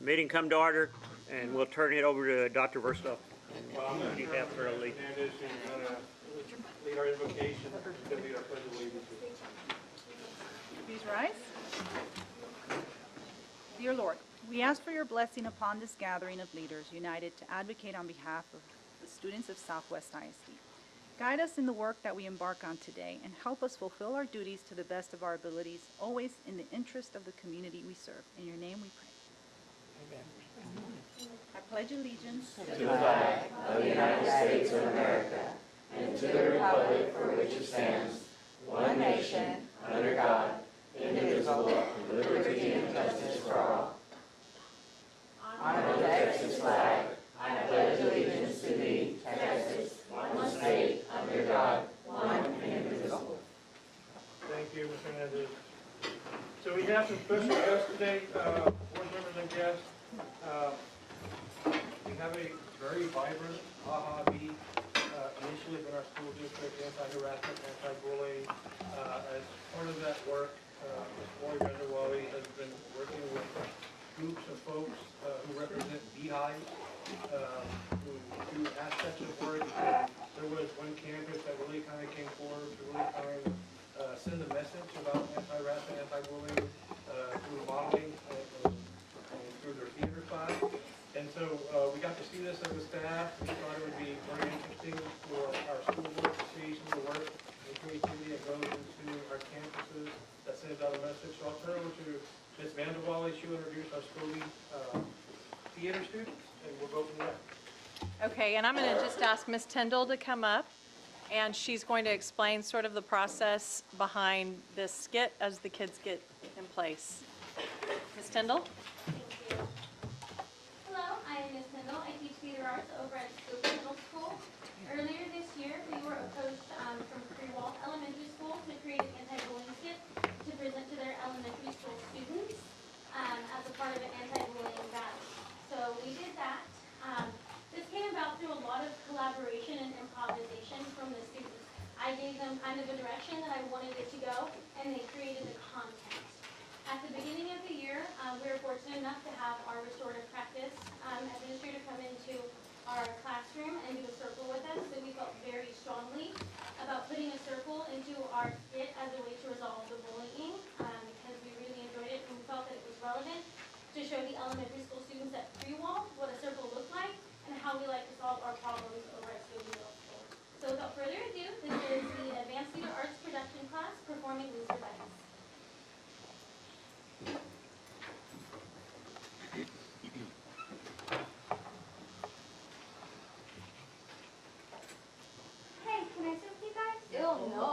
Meeting come to order, and we'll turn it over to Dr. Verstoff. Well, I'm going to turn over to Candace, and you're going to lead our invocation and lead our pledge of allegiance. Please rise. Dear Lord, we ask for your blessing upon this gathering of leaders united to advocate on behalf of the students of Southwest ISD. Guide us in the work that we embark on today and help us fulfill our duties to the best of our abilities, always in the interest of the community we serve. In your name we pray. Amen. I pledge allegiance to the flag of the United States of America and to the republic for which it stands, one nation, under God, indivisible, with liberty and justice for all. On the Texas flag, I pledge allegiance to thee, Texas, one state, under God, one and indivisible. Thank you, Mr. Hernandez. So we have some special guests today, board members and guests. We have a very vibrant AHA Bee initiative in our school district, anti-harassment, anti-bullying. As part of that work, Ms. Lori Benderwali has been working with groups of folks who represent beehives, who do aspects of work. There was one campus that really kind of came forward to really kind of send a message about anti-harassment, anti-bullying through modeling and through their theater class. And so we got to see this as a staff. We thought it would be very interesting for our school board to see some of the work and creativity that goes into our campuses that sends out a message. So I'll turn over to Ms. Vanderwally. She'll introduce our school theater students, and we'll go from there. Okay, and I'm going to just ask Ms. Tyndall to come up, and she's going to explain sort of the process behind this skit as the kids get in place. Ms. Tyndall? Thank you. Hello, I am Ms. Tyndall. I teach theater arts over at Scope Middle School. Earlier this year, we were approached from Freewall Elementary School to create an anti-bullying skit to present to their elementary school students as a part of an anti-bullying rally. So we did that. This came about through a lot of collaboration and improvisation from the students. I gave them kind of a direction that I wanted it to go, and they created the content. At the beginning of the year, we were fortunate enough to have our restorative practice administrator come into our classroom and do a circle with us. So we felt very strongly about putting a circle into our skit as a way to resolve the bullying because we really enjoyed it and we felt that it was relevant to show the elementary school students at Freewall what a circle looked like and how we like to solve our problems over at Scope Middle School. So without further ado, this is the Advanced Theater Arts Production class performing Looser Bites. Hey, can I sit with you guys? Ew, no.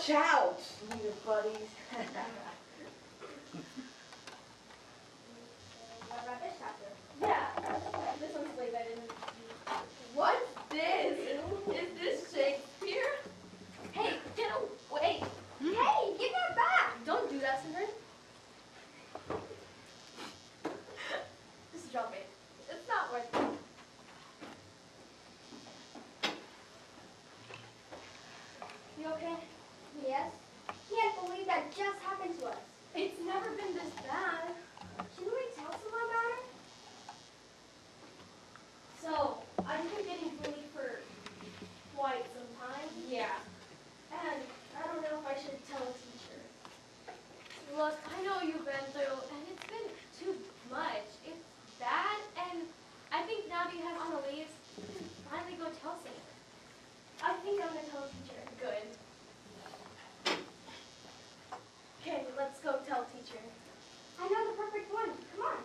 Watch out, leader buddies. What about this chapter? Yeah, this one's way better than. What's this? Is this Shakespeare? Hey, get away! Hey, give that back! Don't do that, Simran. Just drop it. It's not worth it. You okay? Yes. Can't believe that just happened to us. It's never been this bad. Shouldn't we tell someone about it? So, I've been getting bullied for quite some time. Yeah. And I don't know if I should tell a teacher. Look, I know you've been through, and it's been too much. It's bad, and I think now that you have Annalise, you can finally go tell someone. I think I'm going to tell a teacher. Good. Okay, let's go tell teacher. I know the perfect one. Come on.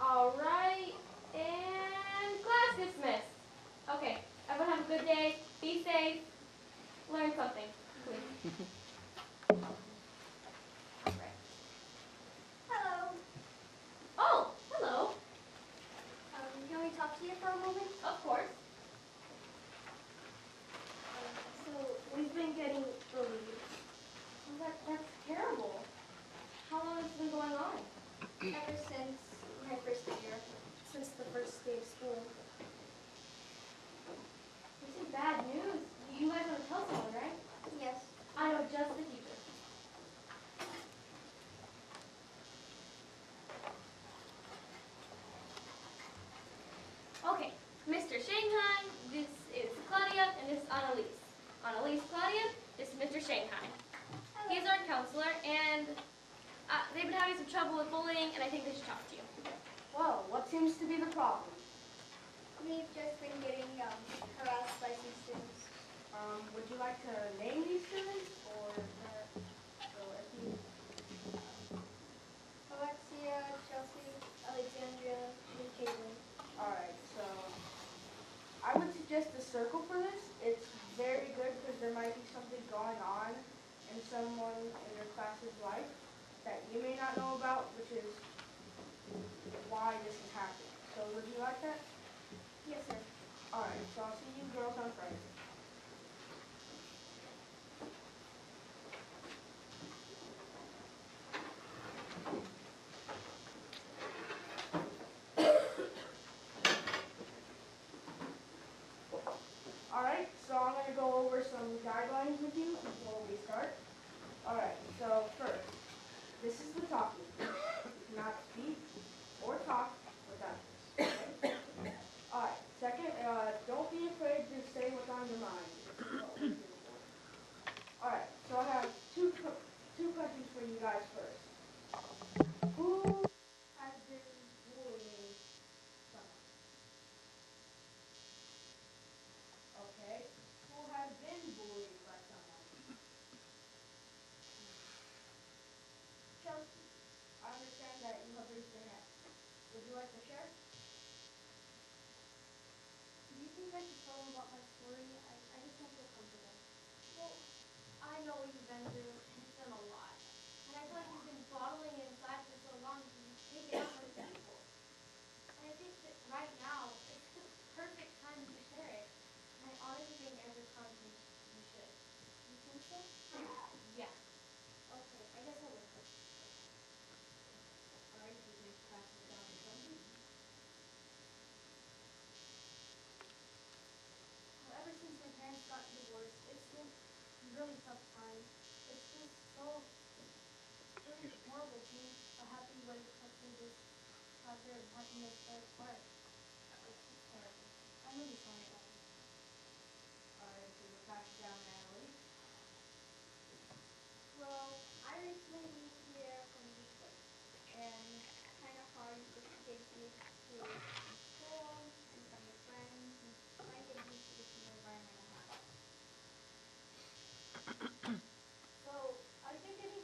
All right, and class dismissed. Okay, everyone have a good day. Be safe. Learn something, please. Right. Hello. Oh, hello. Can we talk to you for a moment? Of course. So, we've been getting bullied. That's terrible. How long has it been going on? Ever since my first year, since the first day of school. This is bad news. You guys want to tell someone, right? Yes. I know just the teacher. Okay, Mr. Shanghai, this is Claudia, and this is Annalise. Annalise, Claudia, this is Mr. Shanghai. He's our counselor, and they've been having some trouble with bullying, and I think they should talk to you. Well, what seems to be the problem? We've just been getting harassed by some students. Would you like to name these students, or if you... Alexia, Chelsea, Alexandria, and Caitlin. Alright, so I would suggest a circle for this. It's very good because there might be something going on in someone in your class's life that you may not know about, which is why this is happening. So would you like that? Yes, sir. Alright, so I'll see you girls on Friday. Alright, so I'm going to go over some guidelines with you before we start. Alright, so first, this is the talking. You cannot speak or talk without this. Okay? Alright, second, don't be afraid to say what's on your mind. This is what we're here for. Alright, so I have two questions for you guys first. Who has been bullying someone? Okay. Who has been bullied by someone? Chelsea, I understand that you have raised your hand. Would you like to share? Do you think I should tell them about my story? I just don't feel comfortable. Well, I know what you've been through, and it's been a lot. And I feel like you've been bottling it inside for so long, and you take it out on other people. And I think that right now, it's the perfect time to share it. And I honestly think every time you should. You think so? Yeah. Okay, I guess I will. Alright, so you pass it down to somebody. Well, ever since my parents got divorced, it's been a really tough time. It's just so really horrible being a happy wife husband just out there and happiness fell apart. It's just terrible. I'm really sorry about it. Alright, so we'll pass it down to Annalise. Well, I recently moved here from Detroit, and it's kind of hard just to get used to school and from your friends and trying to get used to this new environment I have. So, I've been getting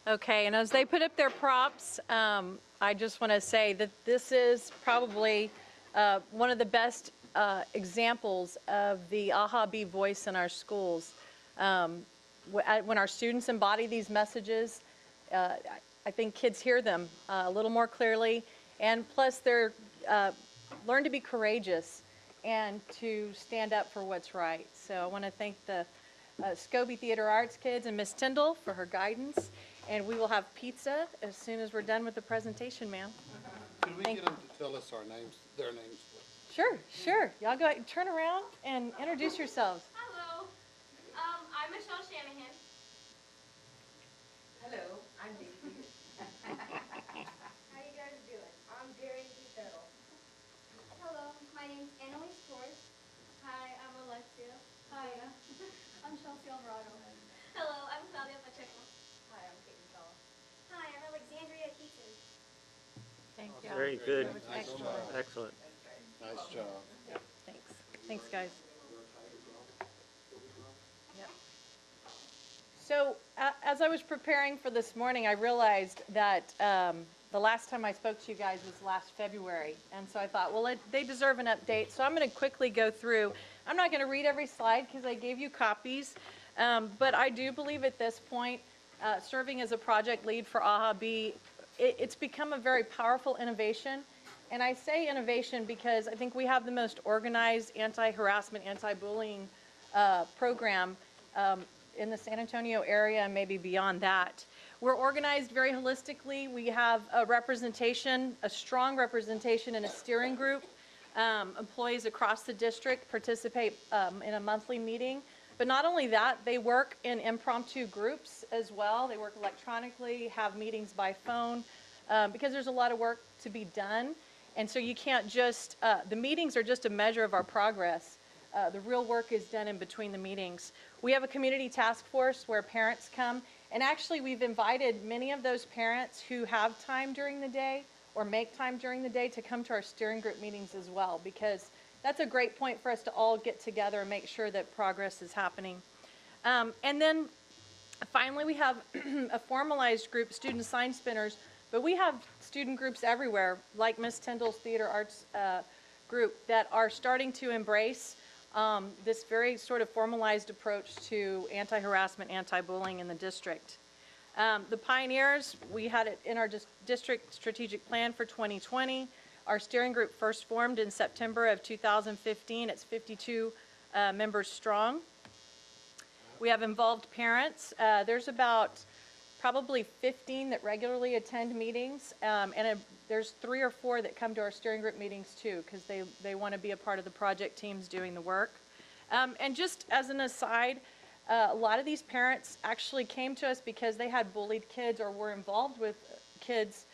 Okay, and as they put up their props, I just want to say that this is probably one of the best examples of the AHA Bee voice in our schools. When our students embody these messages, I think kids hear them a little more clearly, and plus they're learn to be courageous and to stand up for what's right. So I want to thank the Scobie Theater Arts kids and Miss Tyndall for her guidance. And we will have pizza as soon as we're done with the presentation, ma'am. Could we Thank get them to tell us our names, their names, please? Sure, sure. Y'all go ahead and turn around and introduce yourselves. Hello, I'm Michelle Shanahan. Hello, I'm Dee. How you guys doing? I'm Gary Petero. Hello, my name's Annalise Torres. Hi, I'm Alexia. Hi, I'm Chelsea Alvarado. Hello, I'm Claudia Pacheco. Hi, I'm Kate Gonzalez. Hi, I'm Alexandria Keaton. Thank you. Very good. Excellent. Excellent. Nice job. Thanks. Thanks, guys. Yep. So, as I was preparing for this morning, I realized that the last time I spoke to you guys was last February. And so I thought, well, they deserve an update. So I'm going to quickly go through. I'm not going to read every slide because I gave you copies. But I do believe at this point, serving as a project lead for AHA Bee, it's become a very powerful innovation. And I say innovation because I think we have the most organized anti-harassment, anti-bullying program in the San Antonio area and maybe beyond that. We're organized very holistically. We have a representation, a strong representation in a steering group. Employees across the district participate in a monthly meeting. But not only that, they work in impromptu groups as well. They work electronically, have meetings by phone, because there's a lot of work to be done. And so you can't just, the meetings are just a measure of our progress. The real work is done in between the meetings. We have a community task force where parents come, and actually we've invited many of those parents who have time during the day or make time during the day to come to our steering group meetings as well, because that's a great point for us to all get together and make sure that progress is happening. And then finally, we have a formalized group, student sign spinners, but we have student groups everywhere, like Miss Tyndall's Theater Arts group, that are starting to embrace this very sort of formalized approach to anti-harassment, anti-bullying in the district. The Pioneers, we had it in our district strategic plan for 2020. Our steering group first formed in September of 2015. It's 52 members strong. We have involved parents. There's about probably 15 that regularly attend meetings, and there's 3 or 4 that come to our steering group meetings too, because they want to be a part of the project teams doing the work. And just as an aside, a lot of these parents actually came to us because they had bullied kids or were involved with kids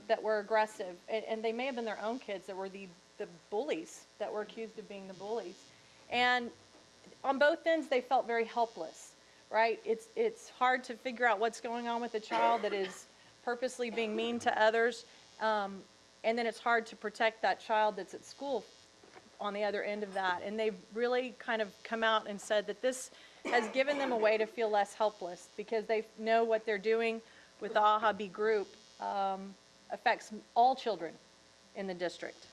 that were aggressive, and they may have been their own kids that were the bullies, that were accused of being the bullies. And on both ends, they felt very helpless, right? It's hard to figure out what's going on with a child that is purposely being mean to others, and then it's hard to protect that child that's at school on the other end of that. And they've really kind of come out and said that this has given them a way to feel less helpless, because they know what they're doing with the AHA Bee group affects all children in the district.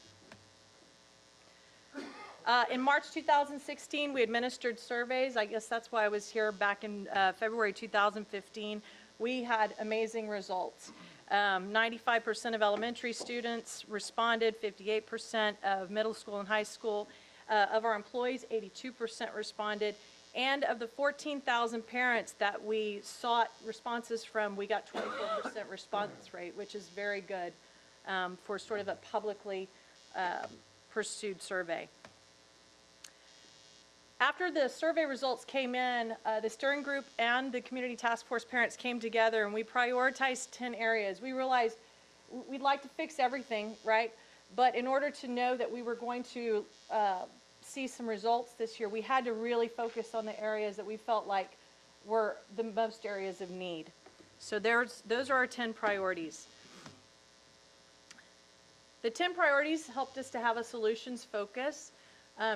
In March 2016, we administered surveys. I guess that's why I was here back in February 2015. We had amazing results. 95% of elementary students responded, 58% of middle school and high school. Of our employees, 82% responded. And of the 14,000 parents that we sought responses from, we got 24% response rate, which is very good for sort of a publicly pursued survey. After the survey results came in, the steering group and the community task force parents came together, and we prioritized 10 areas. We realized we'd like to fix everything, right? But in order to know that we were going to see some results this year, we had to really focus on the areas that we felt like were the most areas of need. So those are our 10 priorities. The 10 priorities helped us to have a solutions focus,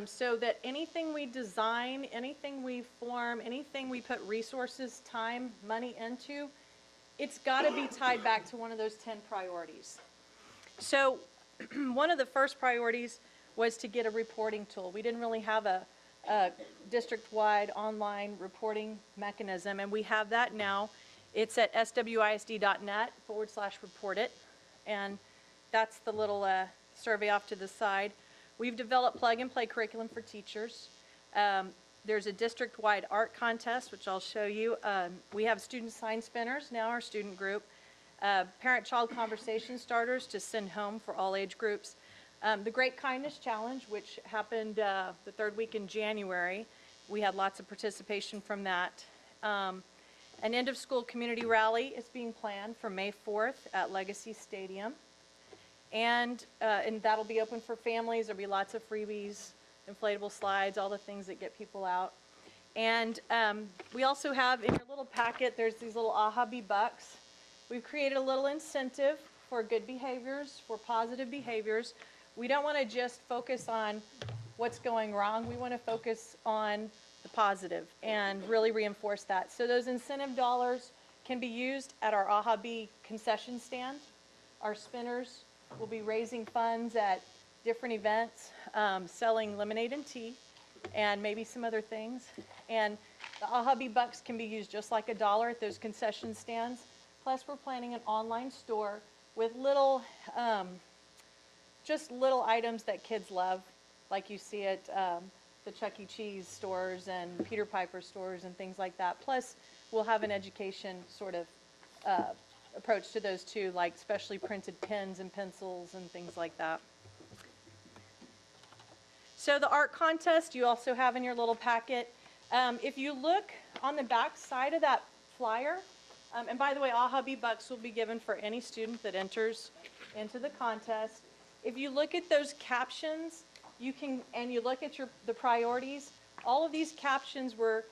so that anything we design, anything we form, anything we put resources, time, money into, it's got to be tied back to one of those 10 priorities. So one of the first priorities was to get a reporting tool. We didn't really have a district-wide online reporting mechanism, and we have that now. It's at swisd.net/report it, and that's the little survey off to the side. We've developed plug-and-play curriculum for teachers. There's a district-wide art contest, which I'll show you. We have student sign spinners, now our student group. Parent-child conversation starters to send home for all age groups. The Great Kindness Challenge, which happened the third week in January. We had lots of participation from that. An end-of-school community rally is being planned for May 4th at Legacy Stadium. And that'll be open for families. There'll be lots of freebies, inflatable slides, all the things that get people out. And we also have in your little packet, there's these little AHA Bee bucks. We've created a little incentive for good behaviors, for positive behaviors. We don't want to just focus on what's going wrong. We want to focus on the positive and really reinforce that. So those incentive dollars can be used at our AHA Bee concession stand. Our spinners will be raising funds at different events, selling lemonade and tea, and maybe some other things. And the AHA Bee bucks can be used just like $1 at those concession stands. Plus, we're planning an online store with little, just little items that kids love, like you see at the Chuck E. Cheese stores and Peter Piper stores and things like that. Plus, we'll have an education sort of approach to those too, like specially printed pens and pencils and things like that. So the art contest you also have in your little packet. If you look on the back side of that flyer, and by the way, AHA Bee bucks will be given for any student that enters into the contest. If you look at those captions, you can, and you look at the priorities, all of these captions were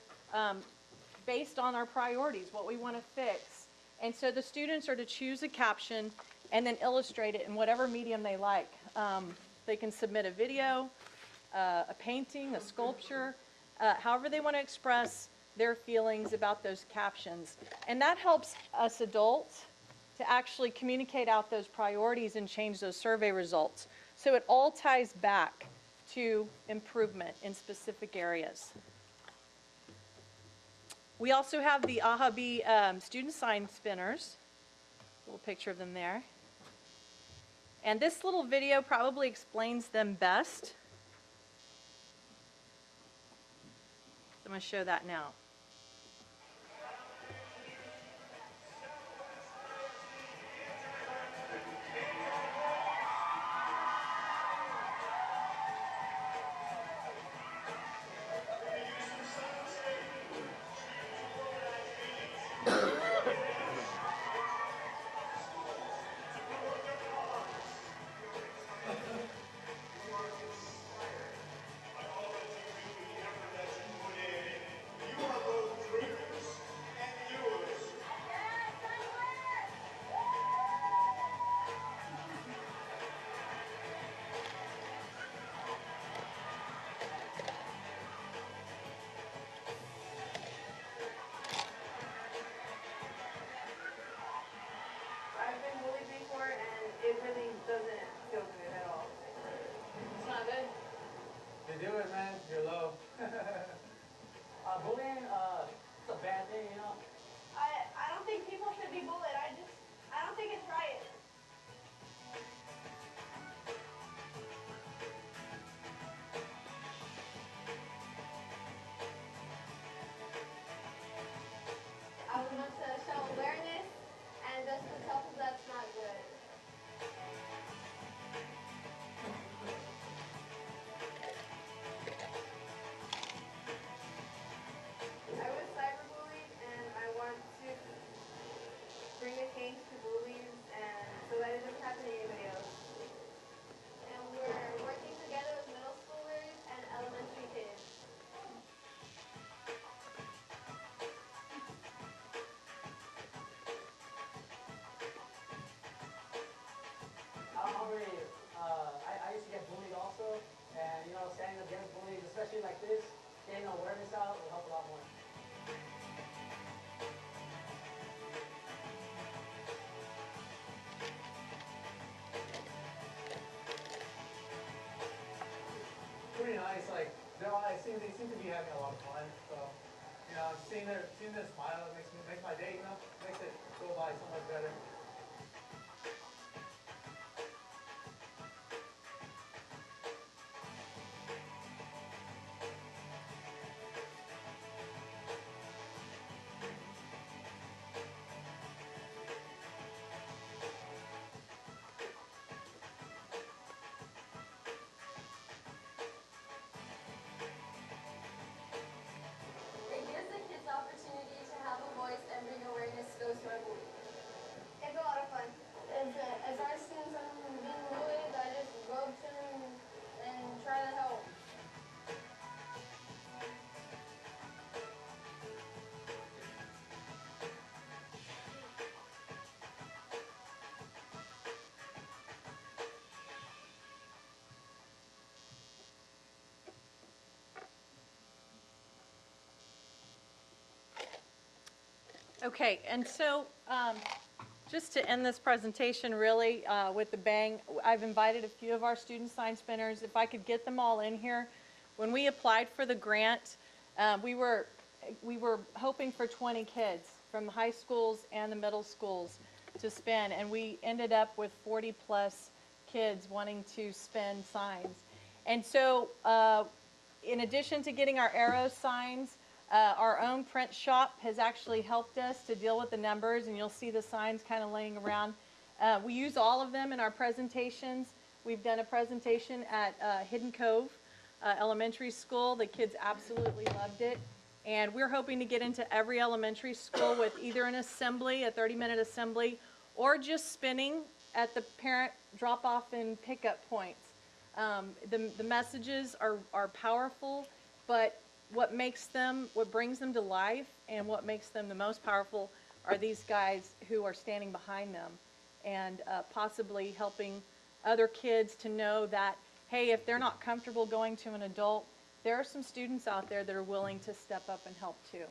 based on our priorities, what we want to fix. And so the students are to choose a caption and then illustrate it in whatever medium they like. They can submit a video, a painting, a sculpture, however they want to express their feelings about those captions. And that helps us adults to actually communicate out those priorities and change those survey results. So it all ties back to improvement in specific areas. We also have the AHA Bee student sign spinners. A little picture of them there. And this little video probably explains them best. I'm going to show that now. Do it, man. You're low. Bullying, it's a bad thing, you know. I don't think people should be bullied. I don't think it's right. I would want to show awareness and just to tell people that's not good. I was cyberbullied and I want to bring a change to bullies and so that it doesn't happen to anybody else. And we're working together with middle schoolers and elementary kids. I used to get bullied also, and you know, standing against bullying, especially like this, getting awareness out will help a lot more. they seem to be having a lot of fun. So, you know, seeing their smile, it makes my day, you know, makes it go by so much better. It gives the kids the opportunity to have a voice and bring awareness to those who are bullied. It's a lot of fun. If I see someone being bullied, I just go up to them and try to help. Okay, and so just to end this presentation really with the bang, I've invited a few of our student sign spinners. If I could get them all in here. When we applied for the grant, we were hoping for 20 kids from the high schools and the middle schools to spin, and we ended up with 40 plus kids wanting to spin signs. And so in addition to getting our arrow signs, our own print shop has actually helped us to deal with the numbers, and you'll see the signs kind of laying around. We use all of them in our presentations. We've done a presentation at Hidden Cove Elementary School. The kids absolutely loved it. And we're hoping to get into every elementary school with either an assembly, a 30-minute assembly, or just spinning at the parent drop-off and pickup points. The messages are powerful, but what brings them to life and what makes them the most powerful are these guys who are standing behind them and possibly helping other kids to know that, hey, if they're not comfortable going to an adult, there are some students out there that are willing to step up and help too.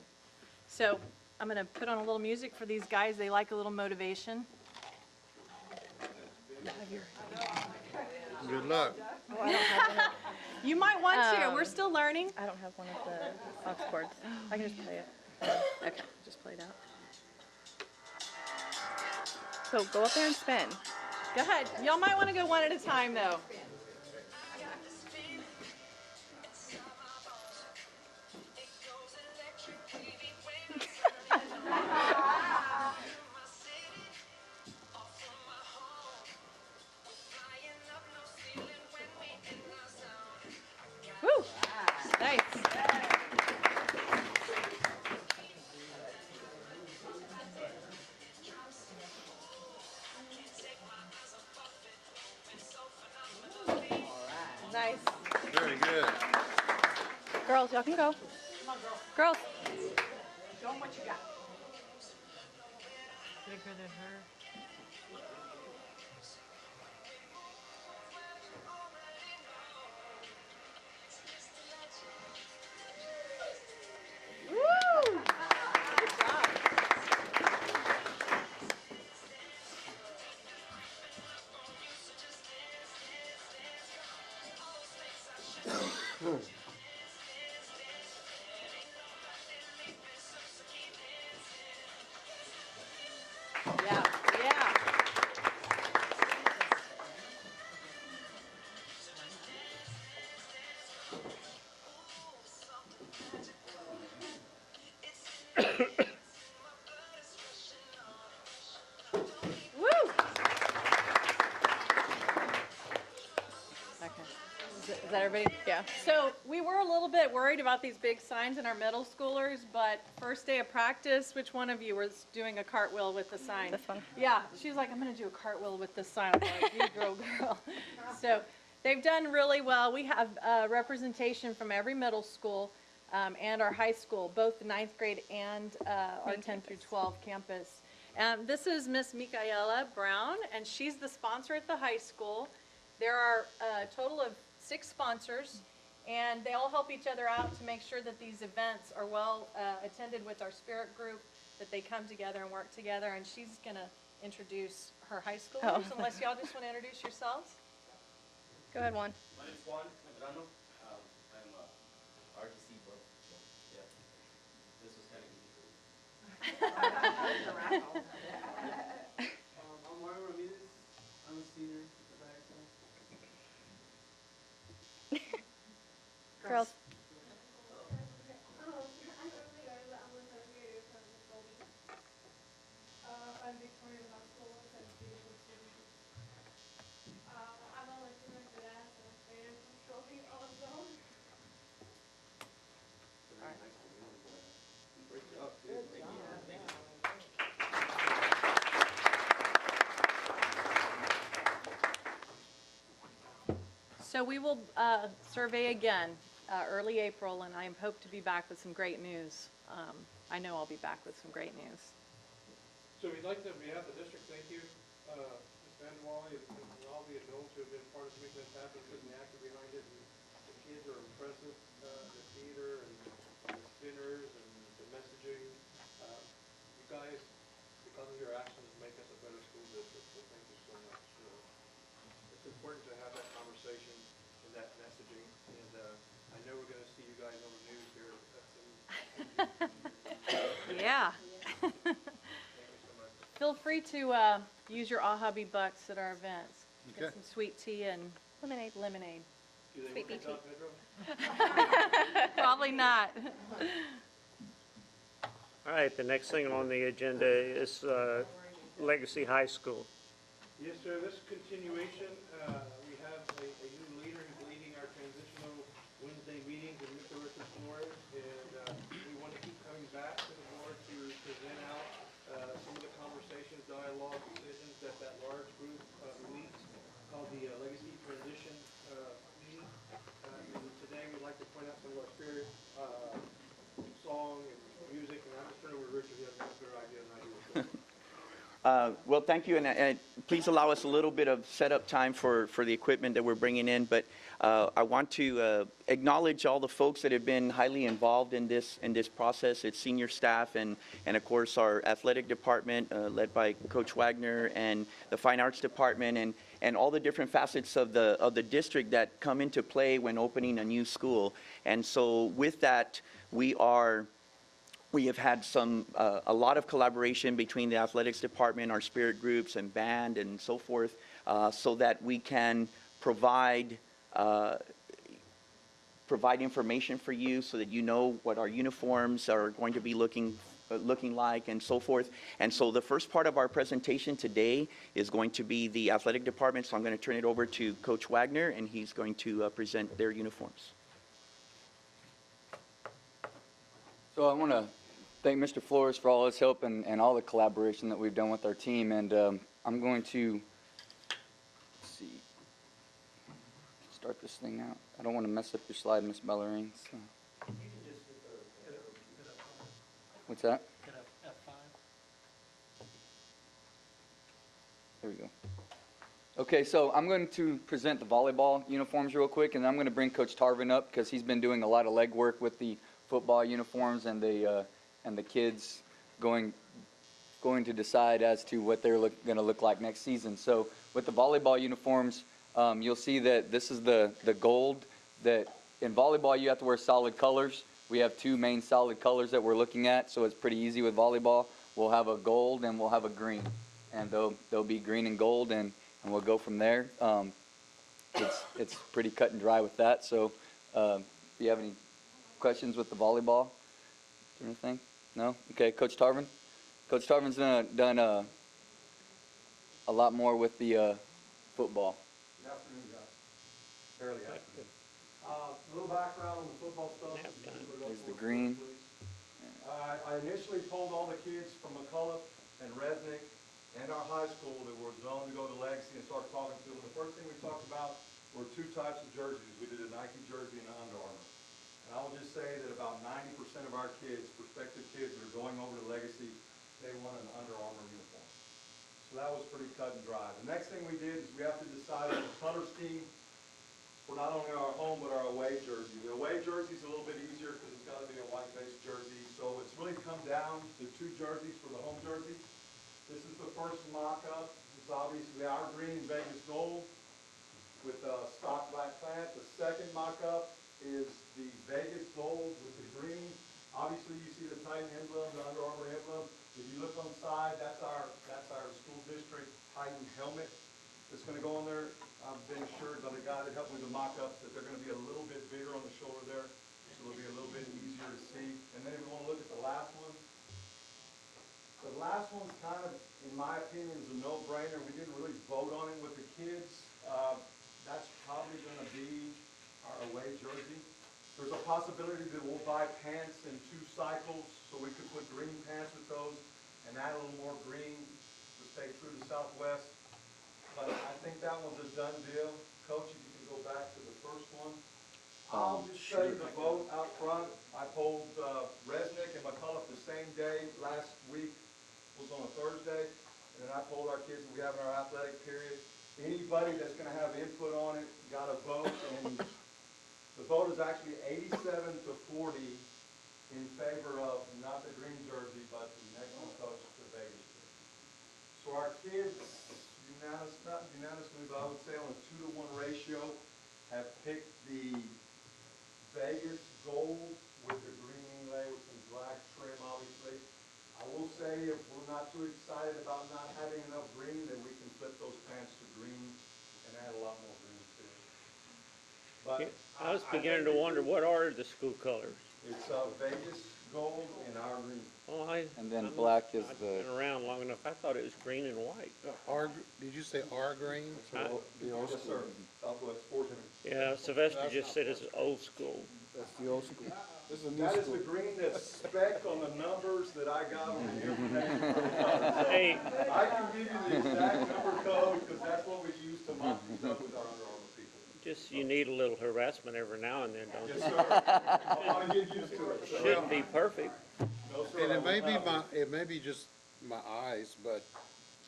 So I'm going to put on a little music for these guys. They like a little motivation. Good luck. You might want to. We're still learning. I don't have one of the aux cords. I can just play it. Okay, just play it out. So go up there and spin. Go ahead. Y'all might want to go one at a time though. Woo! Nice. Nice. Very good. Girls, y'all can go. Girls. Show 'em what you got. Bigger than her. Woo! Good job. Yeah, yeah. Woo! Okay. Is that everybody? Yeah. So we were a little bit worried about these big signs in our middle schoolers, but first day of practice, which one of you was doing a cartwheel with the sign? This one. Yeah, she was like, I'm going to do a cartwheel with this sign. I'm like, you girl. So they've done really well. We have representation from every middle school and our high school, both the 9th grade and our 10 through 12 campus. This is Miss Micaela Brown, and she's the sponsor at the high school. There are a total of 6 sponsors, and they all help each other out to make sure that these events are well attended with our spirit group, that they come together and work together. And she's going to introduce her high schoolers, unless y'all just want to introduce yourselves. Go ahead, Juan. My name is Juan Medrano. I'm art I'm Mario Ramirez. I'm a senior at the back. Girls. I'm Victoria Vasco. I'm a listener to that, and I'm fan from Trophy also. So we will survey again early April, and I hope to be back with some great news. I know I'll be back with some great news. So we'd like to, on behalf of the district, thank you, Ms. Vanderwally, and all the adults who have been part of making this happen, putting the actor behind it. And the kids are impressive, the theater and the spinners and the messaging. You guys, because of your actions, make us a better school district, so thank you so much. It's important to have that conversation and that messaging, and I know we're going to see you guys on the news here. Yeah. Thank you so much. Feel free to use your AHA bucks at our events. Get Okay. some sweet tea and Lemonade. lemonade. Do they Sweet work at BT. Don Pedro? Probably not. All right, the next thing on the agenda is Legacy High School. Yes, sir. This continuation, we have a new leader who's leading our transitional Wednesday meetings, and Mr. Richard Flores, and we want to keep coming back to the board to present out some of the conversations, dialogue, decisions that large group released called the Legacy Transition meeting. And today we'd like to point out some of our spirit, song, and music, and I'm just turning over to Richard. He has a better idea than I do. Well, thank you, and please allow us a little bit of setup time for the equipment that we're bringing in. But I want to acknowledge all the folks that have been highly involved in this process. It's senior staff and of course our athletic department led by Coach Wagner, and the fine arts department, and all the different facets of the district that come into play when opening a new school. And so with that, we have had a lot of collaboration between the athletics department, our spirit groups, and band, and so forth, so that we can provide information for you, so that you know what our uniforms are going to be looking like, and so forth. And so the first part of our presentation today is going to be the athletic department. So I'm going to turn it over to Coach Wagner, and he's going to present their uniforms. So I want to thank Mr. Flores for all his help and all the collaboration that we've done with our team. And I'm going to start this thing out. I don't want to mess up your slide, Miss Bellarine. So. What's that? There we go. Okay, so I'm going to present the volleyball uniforms real quick, and I'm going to bring Coach Tarvin up because he's been doing a lot of legwork with the football uniforms and the kids going to decide as to what they're going to look like next season. So with the volleyball uniforms, you'll see that this is the gold. That in volleyball you have to wear solid colors. We have two main solid colors that we're looking at, so it's pretty easy with volleyball. We'll have a gold and we'll have a green, and they'll be green and gold, and we'll go from there. It's pretty cut and dry with that. So if you have any questions with the volleyball or anything? No? Okay, Coach Tarvin? Coach Tarvin's done a lot more with the football. Good afternoon, guys. Barely afternoon. A little background on the football stuff. There's the green. I initially told all the kids from McCullough and Resnick and our high school that were going to go to Legacy and start talking to them. The first thing we talked about were two types of jerseys. We did a Nike jersey and an Under Armour. And I will just say that about 90% of our kids, prospective kids that are going over to Legacy, they want an Under Armour uniform. So that was pretty cut and dry. The next thing we did is we have to decide on the color scheme for not only our home but our away jersey. The away jersey is a little bit easier because it's got to be a white-based jersey. So it's really come down to two jerseys for the home jersey. This is the first mock-up. It's obviously our green Vegas gold with stock black pant. The second mock-up is the Vegas gold with the green. Obviously, you see the Titan emblem, the Under Armour emblem. my opinion, is a no-brainer. We didn't really vote on it with the kids. That's probably gonna be our away jersey. There's a possibility that we'll buy pants in 2 cycles, so we could put green pants with those and add a little more green to stay true to Southwest. But I think that one's a done deal. Coach, if you can go back to the first one. I'll just say the vote out front. I polled Resnick and McCullough the same day. Last week was on a Thursday. And then I polled our kids that we have in our athletic period. Anybody that's going to have input on it got a vote. And the vote is actually 87 to 40 in favor of not the green jersey, but the next one, coach, the Vegas jersey. So our kids, not unanimously, but I would say on a 2-to-1 ratio, have picked the Vegas gold with the green inlay with some black trim, obviously. I will say if we're not too excited about not having enough green, then we can flip those pants to green and add a lot more green to it. But I was beginning to wonder, what are the school colors? it's Vegas gold and our green. Oh, And then I'm black is not the- been around long enough. I thought it was green and white. Did you say R green? I- Yes, sir. Southwest Sports. Yeah, Sylvester just said it's old school. That's the old school. This is a new That is school. the green that's spec on the numbers that I got on the information. Hey, I can give you the exact number code, because that's what we use to mock these up with our Under Armour people. just, you need a little harassment every now and then, don't Yes, you? sir. I want to get used to it. sir. Shouldn't be perfect. No, sir, And I it may will be not. it may be just my eyes, but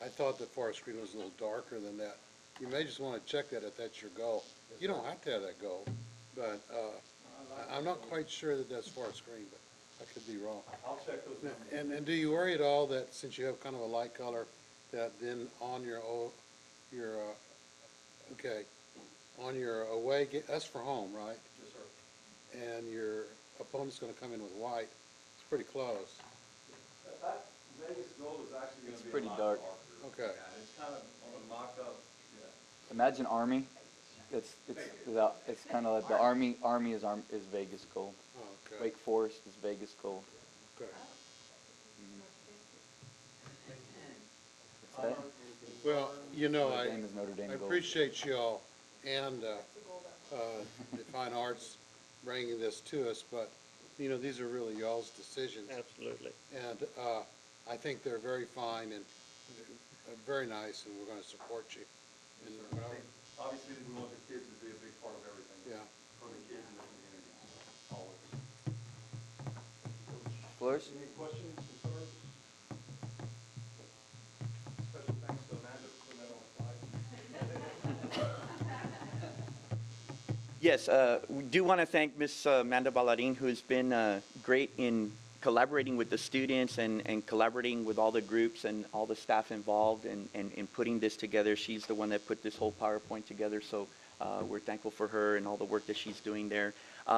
I thought that forest green was a little darker than that. You may just want to check that if that's your goal. You don't have to have that goal, but, I'm not quite sure that that's forest green, but I could be wrong. I'll check those numbers. And do you worry at all that since you have kind of a light color, that then on on your away, that's for home, right? Yes, sir. And your opponent's gonna come in with white, it's pretty close. That Vegas gold is actually going It's to be pretty a lot dark. darker. Okay. Yeah, it's kind of on the mock-up, yeah. Imagine Army. It's kind of like the Army is Vegas gold. Oh, okay, Wake Forest is Vegas gold. okay. What's that? Well, you know, Notre I Dame is Notre Dame gold. appreciate y'all and, the Fine Arts bringing this to us, but, you know, these are really y'all's decisions. Absolutely. And, I think they're very fine and very nice, and we're gonna support you. And, Obviously, we want the kids to be a big part of everything. yeah. For the kids in the community, always. Flourish? Any questions, concerns? Special thanks to Amanda for putting that on the slide. Yes, we do want to thank Ms. Amanda Ballarin, who's been great in collaborating with the students and collaborating with all the groups and all the staff involved in putting this together. She's the one that put this whole PowerPoint together, so we're thankful for her and all the work that she's doing there.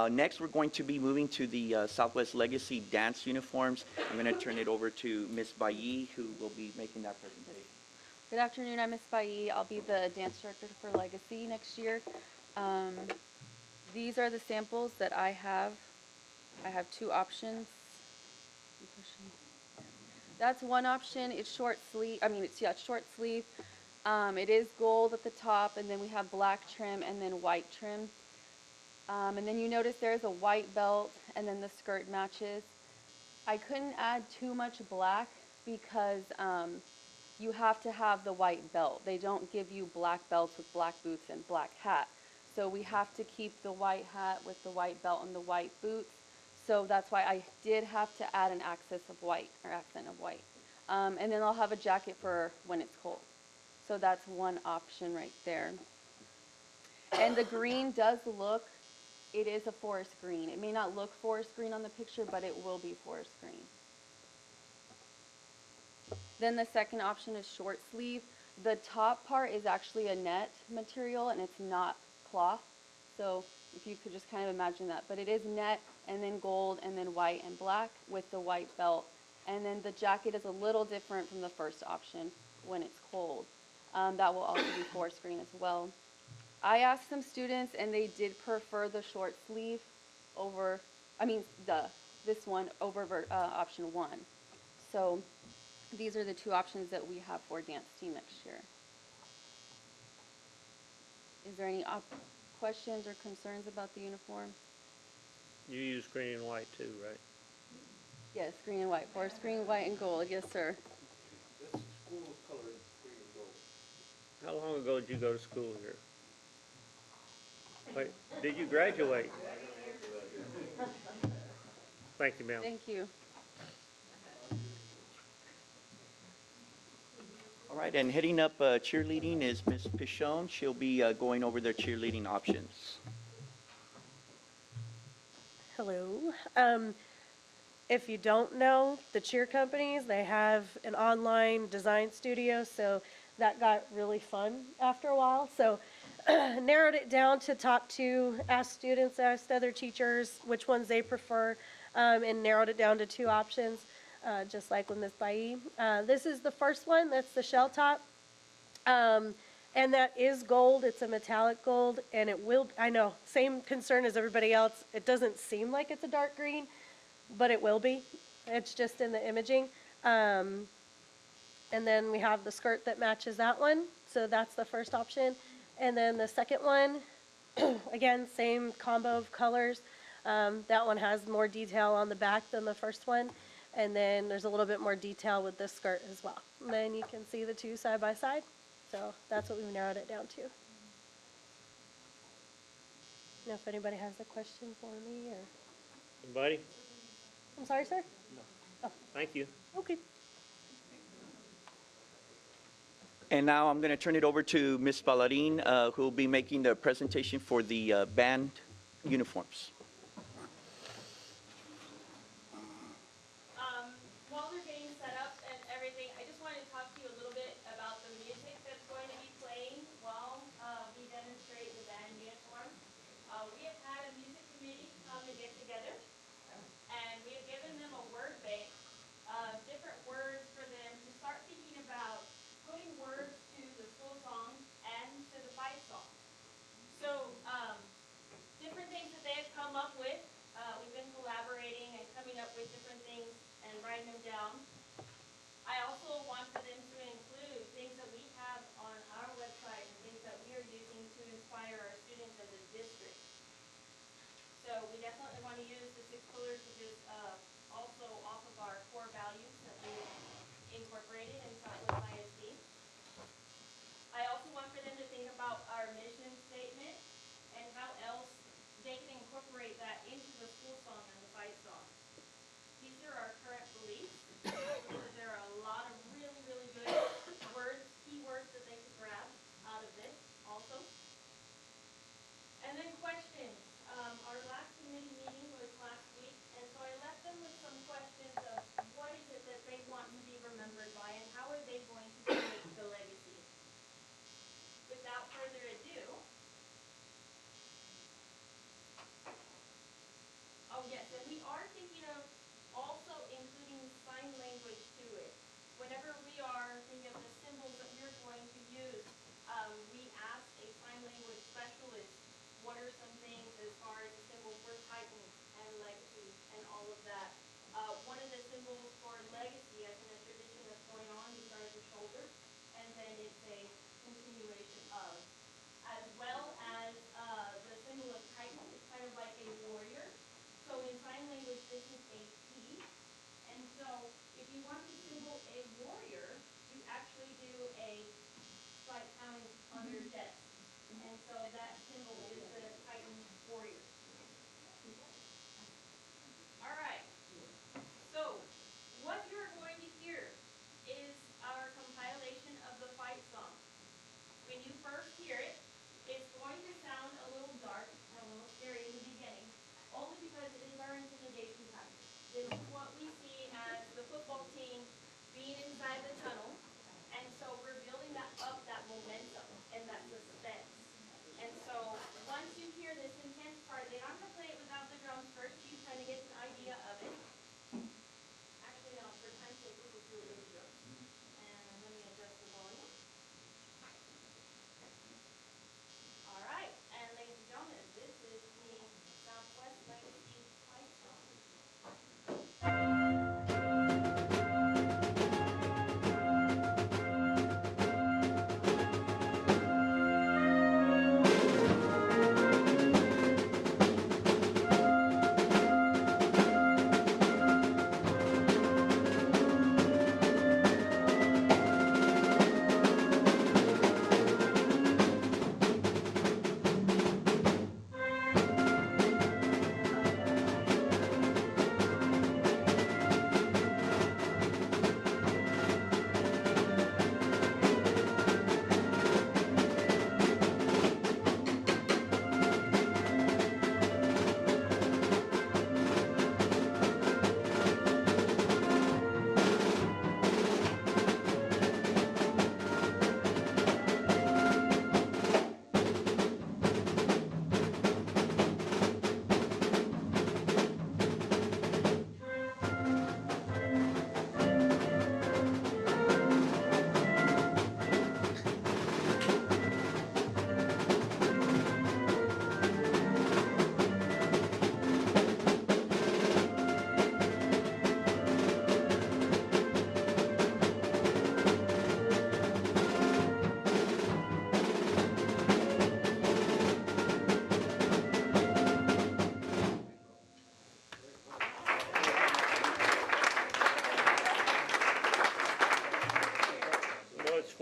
Next, we're going to be moving to the Southwest Legacy dance uniforms. I'm going to turn it over to Ms. Bailly, who will be making that presentation. Good afternoon, I'm Miss Bailly. I'll be the dance director for Legacy next year. These are the samples that I have. I have 2 options. That's one option. It's short sleeve. It's short sleeve. It is gold at the top, and then we have black trim and then white trim. And then you notice there's a white belt, and then the skirt matches. I couldn't add too much black because you have to have the white belt. They don't give you black belts with black boots and black hat. So we have to keep the white hat with the white belt and the white boots. So that's why I did have to add an accent of white. And then I'll have a jacket for when it's cold. So that's one option right there. And the green does look, it is a forest green. It may not look forest green on the picture, but it will be forest green. Then the second option is short sleeve. The top part is actually a net material and it's not cloth. So if you could just kind of imagine that. But it is net and then gold and then white and black with the white belt. And then the jacket is a little different from the first option when it's cold. That will also be forest green as well. I asked some students and they did prefer the short sleeve over, this one over option 1. So these are the two options that we have for dance team next year. Is there any questions or concerns about the uniform? You use green and white too, right? Yes, green and white. Forest green, white, and gold. Yes, sir. This school is colored green and gold. How long ago did you go to school here? Wait, did you graduate? Thank you, ma'am. Thank you. All right, and heading up cheerleading is Ms. Pichon. She'll be going over their cheerleading options. Hello. If you don't know the cheer companies, they have an online design studio, so that got really fun after a while. So narrowed it down to top two, asked students, asked other teachers which ones they prefer, and narrowed it down to two options, just like with Ms. Bailly. This is the first one, that's the shell top. And that is gold, it's a metallic gold, and it will, I know, same concern as everybody else. It doesn't seem like it's a dark green, but it will be. It's just in the imaging. And then we have the skirt that matches that one, so that's the first option. And then the second one, again, same combo of colors. That one has more detail on the back than the first one. And then there's a little bit more detail with this skirt as well. And then you can see the two side by side. So that's what we've narrowed it down to. Now, if anybody has a question for me or... Anybody? I'm sorry, sir? Thank you. Okay. And now I'm going to turn it over to Ms. Ballarin, who will be making the presentation for the band uniforms. While we're getting set up and everything, I just wanted to talk to you a little bit about the music that's going to be playing while we demonstrate the band uniform. We have had a music committee come and get together, and we have given them a word bank of different words for them to start thinking about putting words to the school song and to the fight song. So different things that they have come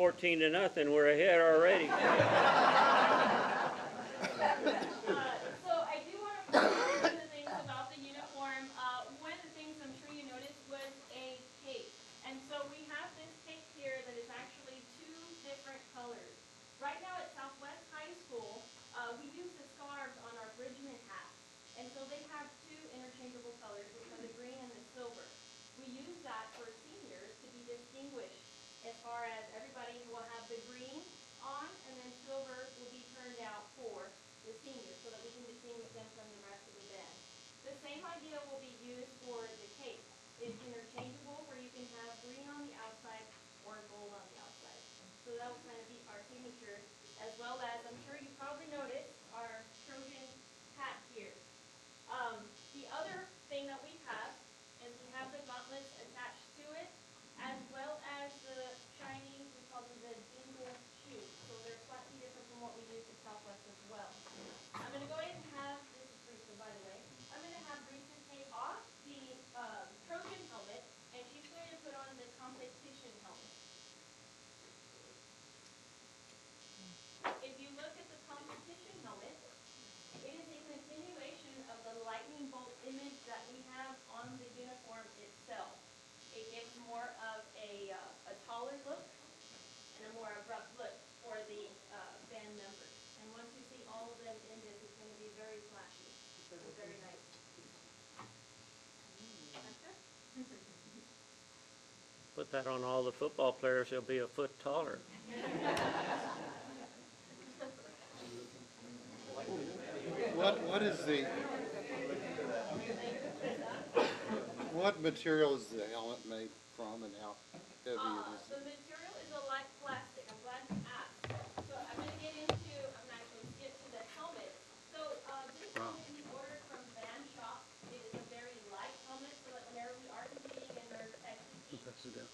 14-0, we're ahead already. So I do want to point out one of the things about the uniform. One of the things I'm sure you noticed was a cape. And so we have this cape here that is actually two different colors. Right now at Southwest High School, we use the scarves on our Bridgman hats. And so they have two interchangeable colors, which are the green and the silver. We use that for seniors to be distinguished as far as everybody will have the green on, and then silver will be turned out for the seniors, so that we can distinguish them from the rest of the band. The same idea will be used for the cape. It's interchangeable, where you can have green on the outside or gold on the outside. So that will kind of be our signature, as well as, I'm sure you probably noticed, our Trojan hat here. The other thing that we have is we have the gauntlets attached to it, as well as the shiny, we call them the dingle shoes. So they're slightly different from what we use at Southwest as well. I'm going to go ahead and have, this is Brisa, by the way, I'm going to have Brisa take off the Trojan helmet, and she's going to put on the competition helmet. If you look at the competition helmet, it is a continuation of the lightning bolt image that we have on the uniform itself. It gives more of a taller look and a more abrupt look for the band members. And once you see all of them in this, it's going to be very flashy. It's very nice. Put that on all the football players, they'll be a foot taller. What is the, what material is the helmet made from and how heavy it is? The material is a light plastic. I'm glad you asked. So I'm going to get into, I'm going to actually skip to the helmet. So this helmet we ordered from Band Shop. It is a very light helmet, so that whenever we are competing and there's activities,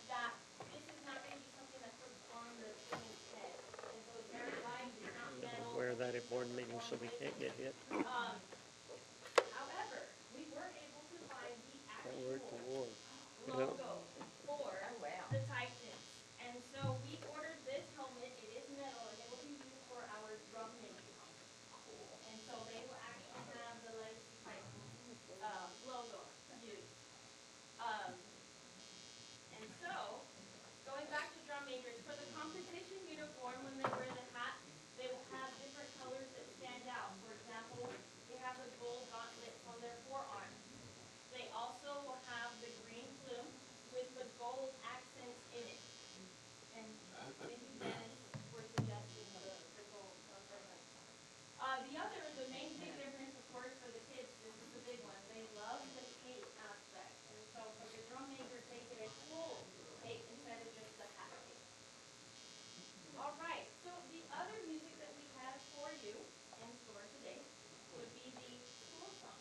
that this is not going to be something that puts on the student's head. And so it's very light, it's not metal. Wear that at board meetings so we can't get hit. However, we were able to find the actual War. logo for the Titans. And so we ordered this helmet. It is metal, and it will be used for our drum majors. And so they will actually have the Legacy Titans logo used. And so, going back to drum majors, for the competition uniform, when they wear the hat, they will have different colors that stand out. For example, they have the gold gauntlets on their forearms. They also will have the green plume with the gold accents in it. And thank you, Dennis, for suggesting the gold. The main big difference, of course, for the kids, this is the big one. They love the cape aspect. And so for the drum majors, they get a full cape instead of just the half cape. All right, so the other music that we have for you in store today would be the school song.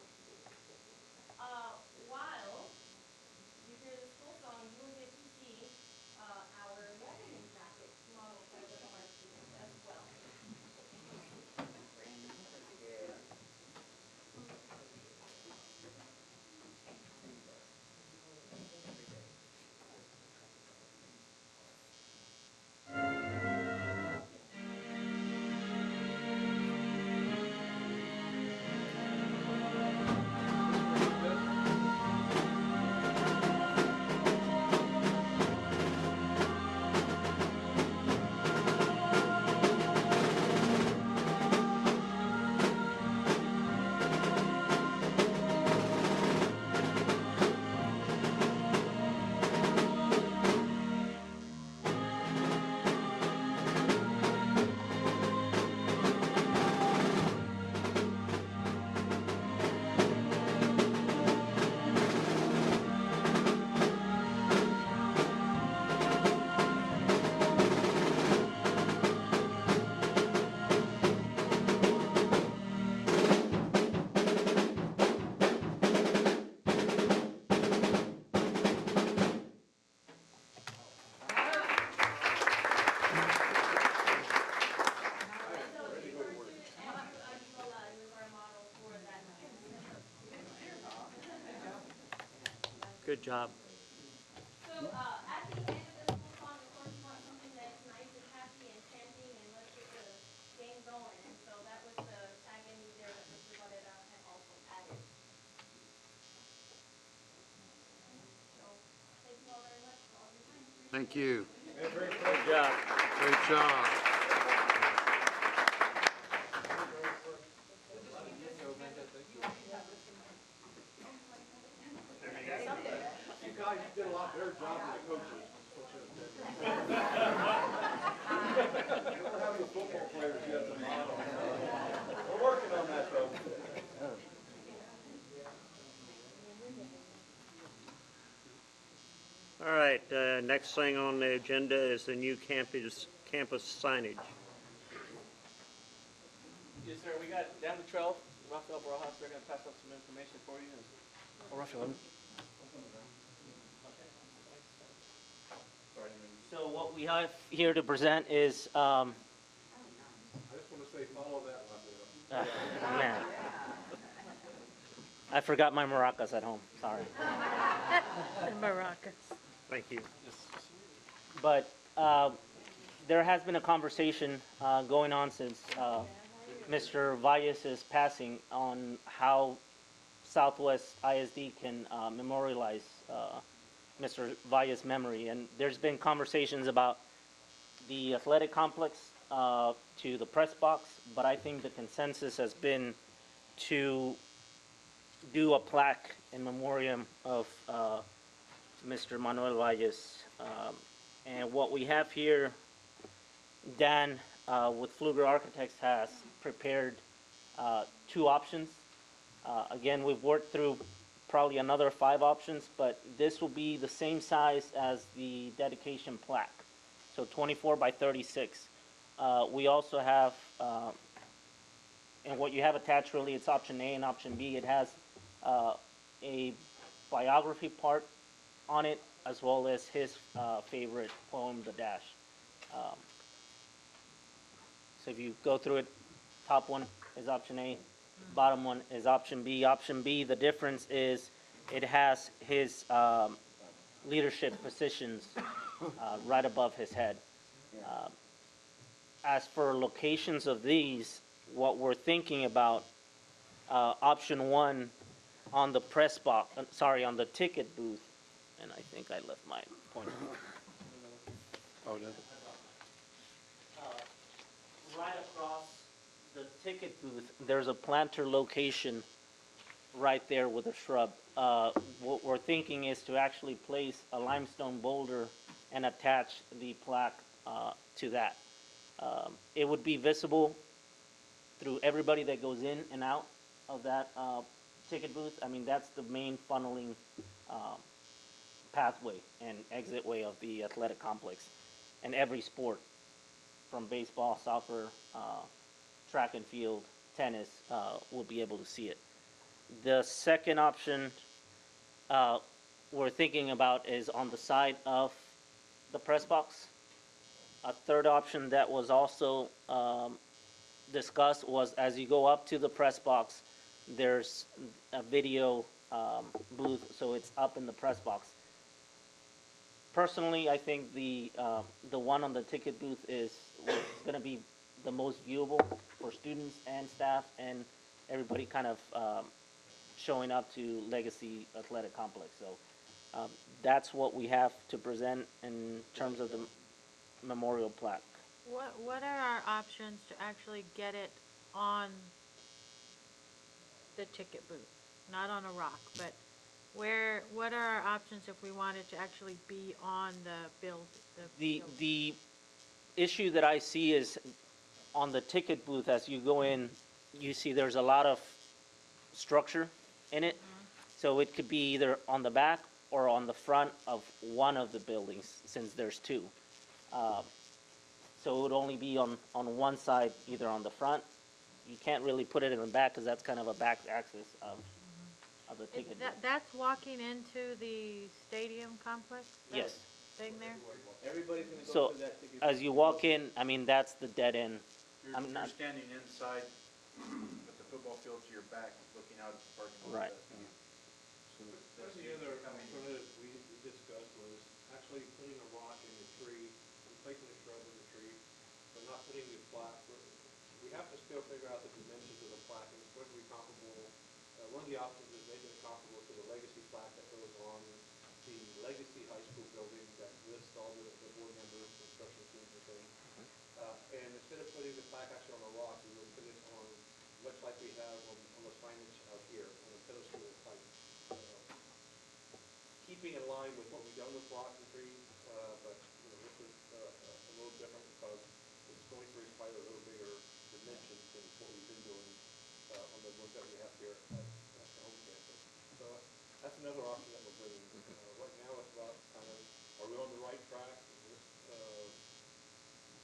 While you hear the school song, you will get to see our welcoming jacket model for the our students as well. Good job. So at the end of the school song, of course, you want something that's nice and Thank you. Good job. Great job. You guys did a lot better job than the coaches. We're having football players yet to model. We're working on that though. All right, next thing on the agenda is the new campus signage. Yes, sir. We got down to 12. Rafael Barajas, they're going to pass out some information for you. Oh, Rafael. So what we have here to present is, I just want to say follow that, Rafael. man, I forgot my maracas at home. Sorry. Maracas. Thank you. But there has been a conversation going on since Mr. Valles' passing on how Southwest ISD can memorialize Mr. Valles' memory. And there's been conversations about the athletic complex to the press box, but I think the consensus has been to do a plaque in memoriam of Mr. Manuel Valles. And what we have here, Dan with Pfluger Architects has prepared 2 options. Again, we've worked through probably another 5 options, but this will be the same size as the dedication plaque, so 24 by 36. We also have, and what you have attached really, it's option A and option B. It has a biography part on it, as well as his favorite poem, The Dash. So if you go through it, top one is option A, bottom one is option B. Option B, the difference is it has his leadership positions right above his head. As for locations of these, what we're thinking about, option 1 on the press box, on the ticket booth, and I think I left my pointer. Oh, no. Right across the ticket booth, there's a planter location right there with a shrub. What we're thinking is to actually place a limestone boulder and attach the plaque to that. It would be visible through everybody that goes in and out of that ticket booth. I mean, that's the main funneling pathway and exit way of the athletic complex. And every sport, from baseball, soccer, track and field, tennis, will be able to see it. The second option we're thinking about is on the side of the press box. A third option that was also discussed was as you go up to the press box, there's a video booth, so it's up in the press box. Personally, I think the one on the ticket booth is going to be the most viewable for students and staff and everybody kind of showing up to Legacy Athletic Complex. So that's what we have to present in terms of the memorial plaque. What are our options to actually get it on the ticket booth? Not on a rock, but what are our options if we wanted to actually be on the build? The issue that I see is on the ticket booth, as you go in, you see there's a lot of structure in it. So it could be either on the back or on the front of one of the buildings, since there's 2. So it would only be on one side, either on the front. You can't really put it in the back because that's kind of a back access of the ticket booth. That's walking into the stadium complex? That Yes. thing there? Everybody's going to go So through that ticket. as you walk in, I mean, that's the dead end. You're standing inside with the football field to your back, looking out at the parking lot. Right. One of the other alternatives we discussed was actually putting a rock in the tree, replacing the shrub in the tree, but not putting the plaque. We have to still figure out the dimensions of the plaque and it's going to be comparable. One of the options is making it comparable to the legacy plaque that goes on the Legacy High School building that lists all the be in line with what we've done with block and trees, but, you know, this is a little different because it's going to require a little bigger dimensions than what we've been doing on the ones that we have here at the home campus. So that's another option that we're bringing. Right now, it's about kind of, are we on the right track? Is this,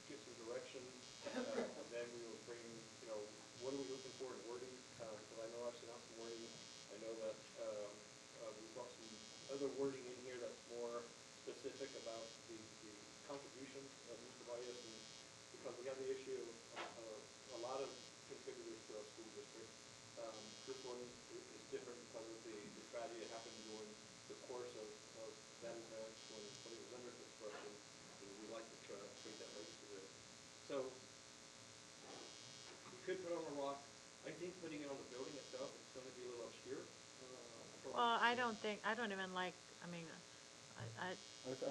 get some direction, then we will bring, you know, what are we looking for in wording? Because I know I've sent out some wording. I know that we've got some other wording in here that's more specific about the contributions of Mr. Valles, and because we have the issue of a lot of contributors to our school district. This one is different because of the tragedy that happened during the course of that event when it was under construction, and we like to try to create that legacy there. So, we could put on a rock. I think putting it on the building itself is going to be a little obscure. Well, I don't even like, I mean,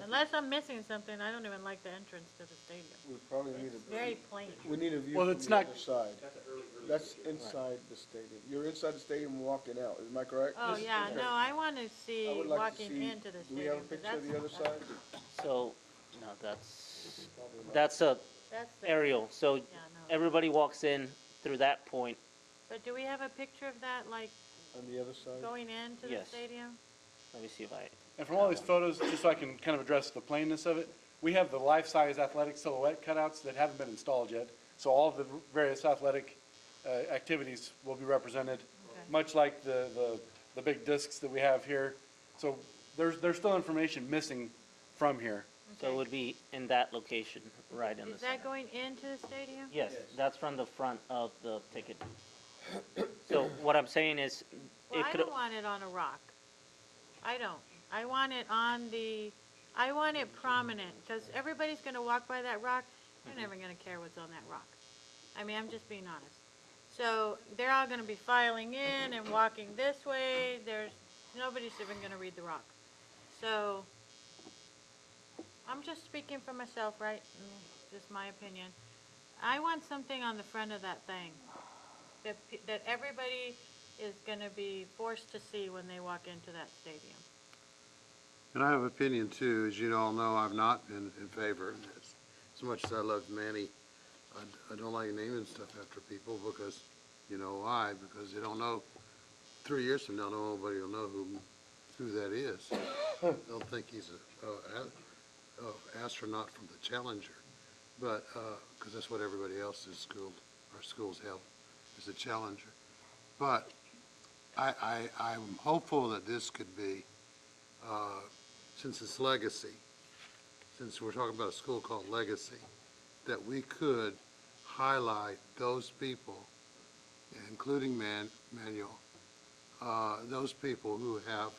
unless I'm missing something, I don't even like the entrance to the stadium. We probably need It's very plain. We need a view Well, from it's the not- other side. That's an early That's picture. inside the stadium. You're inside the stadium walking out, am I correct? Oh, yeah, no, I want to see I would like to walking see- into the Do we have a stadium. 'cause picture of the other that's- side? So, no, that's a That's the. aerial, so Yeah, no. everybody walks in through that point. But do we have a picture of that, like, On the other side? going into the Yes. stadium? Let me see if I, And from all these photos, just so I can kind of address the plainness of it, we have the life-size athletic silhouette cutouts that haven't been installed yet. So all of the various athletic activities will be represented, much like the big discs that we have here. So there's still information missing from here. so it would be in that location, right in the Is that center. going into the stadium? Yes, that's from the front of the ticket. So what I'm saying is, Well, it I could, don't want it on a rock. I don't. I want it I want it prominent, because everybody's going to walk by that rock. They're never going to care what's on that rock. I mean, I'm just being honest. So they're all going to be filing in and walking this way. Nobody's even going to read the rock. So I'm just speaking for myself, right? Just my opinion. I want something on the front of that thing that everybody is going to be forced to see when they walk into that stadium. And I have an opinion too. As you all know, I've not been in favor. As much as I love Manny, I don't like naming stuff after people because, you know why? Because they don't know, 3 years from now, nobody will know who that is. They'll think he's a astronaut from the Challenger. But, because that's what everybody else's school, our schools have, is a Challenger. But I'm hopeful that this could be, since it's legacy, since we're talking about a school called Legacy, that we could highlight those people, including Manuel, those people who have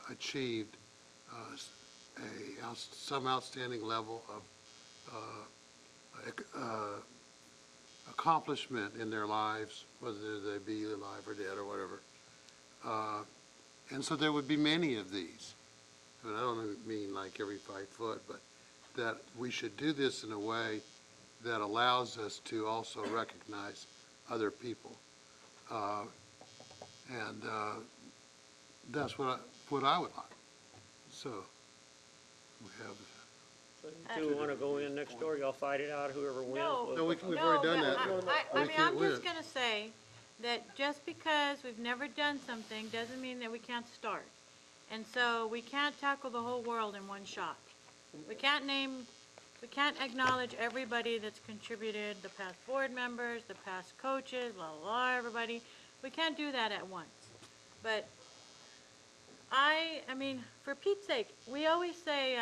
achieved some outstanding level of accomplishment in their lives, whether they be alive or dead or whatever. And so there would be many of these. I mean, I don't mean like every 5 foot, but that we should do this in a way that allows us to also recognize other people. And that's what I would like. So we have. So you two want to go in next door, y'all fight it out, whoever wins. No, No, we've already done that. I We mean, can't I'm win. just going to say that just because we've never done something doesn't mean that we can't start. And so we can't tackle the whole world in one shot. We can't acknowledge everybody that's contributed, the past board members, the past coaches, blah, blah, blah, everybody. We can't do that at once. But I mean, for Pete's sake, we always say,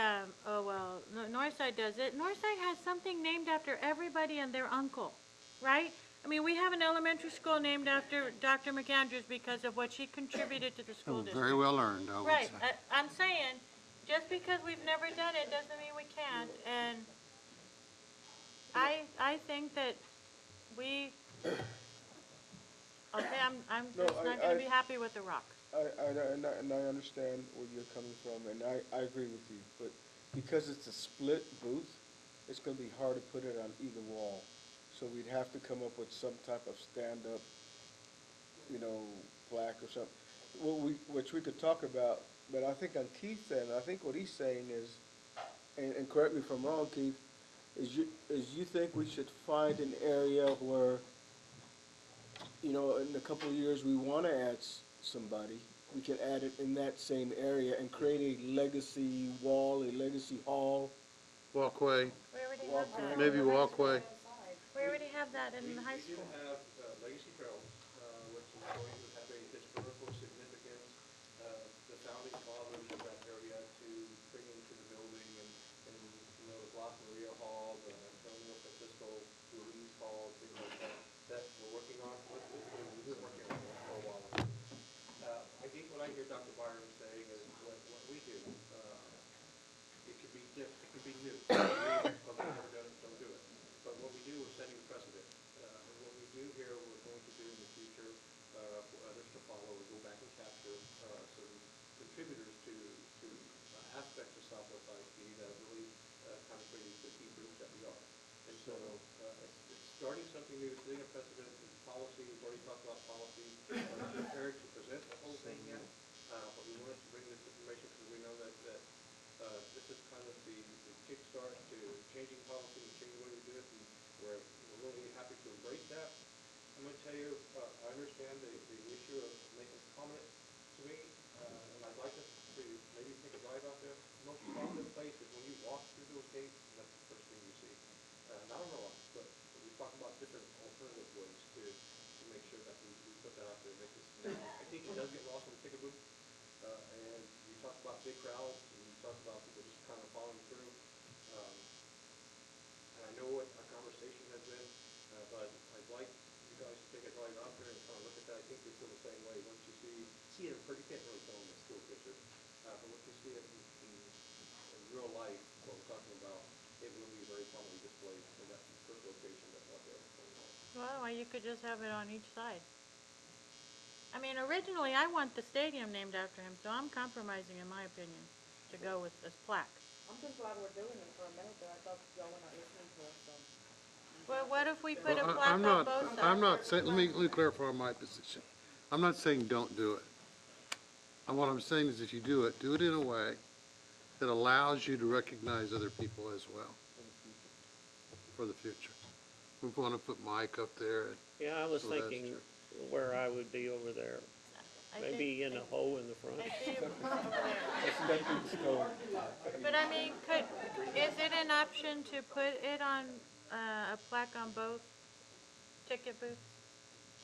oh, well, Northside does it. Northside has something named after everybody and their uncle, right? I mean, we have an elementary school named after Dr. McAndrews because of what she contributed to the school district. Very well earned, I would Right. say. I'm saying, just because we've never done it doesn't mean we can't. And I think that we, okay, I'm No, just not going to be happy with the rock. And I understand where you're coming from, and I agree with you, but because it's a split booth, it's gonna be hard to put it on either wall. So we'd have to come up with some type of stand-up, plaque or something. Which we could talk about but I think on Keith's end, I think what he's saying is, and correct me if I'm wrong, Keith, is you think we should find an area where, you know, in a couple of years, we want to add somebody, we can add it in that same area and create a legacy wall, a legacy hall. Walkway, We already have that. maybe walkway. We already have that in high We do school. have Legacy Trails, which is going to have a historical significance. The founding fathers of that area to bring into the building and you know, the Blas Maria Hall, the Antonio Francisco Ruiz Hall, things like that, that we're working on. We've been working on it for a while. I think what I hear Dr. Byron saying is what we do, it could be different, it could be new. But we've never done it, don't do it. But what we do is setting a precedent. And what we do here, we're going to do in the future, for others to follow, we go back and capture, certain contributors to aspects of Southwest ISD that really, kind of create the key groups that we are. And so, it's starting something new, setting a precedent in policy, we've already talked about policy, we're not prepared to present the whole thing yet, but we wanted to bring this information because we know that, this is kind of the kickstart to changing policy and changing the way we do it, and we're really happy to embrace that. I'm going to tell you, I understand the issue of making comments to me, and I'd like us to maybe take a drive out there. The most prominent place is when you walk through those gates, and that's the first thing you see. Not on the lot, but we talk about different alternative ways to make sure that we put that out there and make this. I think it does get lost in the ticket booth, and you talk about big crowds, and you talk about people just kind of following through. And I know what our conversation has been, but I'd like you guys to take a drive out there and kind of look at that. I think you feel the same way. Once you see it in person, you can't really tell in the school picture, but once you see it in real life, what we're talking about, it will be very prominently displayed in that first location that's out there. Well, you could just have it on each side. I mean, originally, I want the stadium named after him, so I'm compromising, in my opinion, to go with this plaque. I'm just glad we're doing it for a minute there. I thought y'all were not listening to us, so. Well, what if we put a Well, plaque I'm on not, both sides? I'm not saying, let me clarify my position. I'm not saying don't do it. And what I'm saying is if you do it in a way that allows you to recognize other people as well for the future. We want to put Mike up there. Yeah, I was So that's thinking true. where I would be over there. I Maybe think- in a hole in the front. I see it over there. But I mean, is it an option to put it on, a plaque on both ticket booths?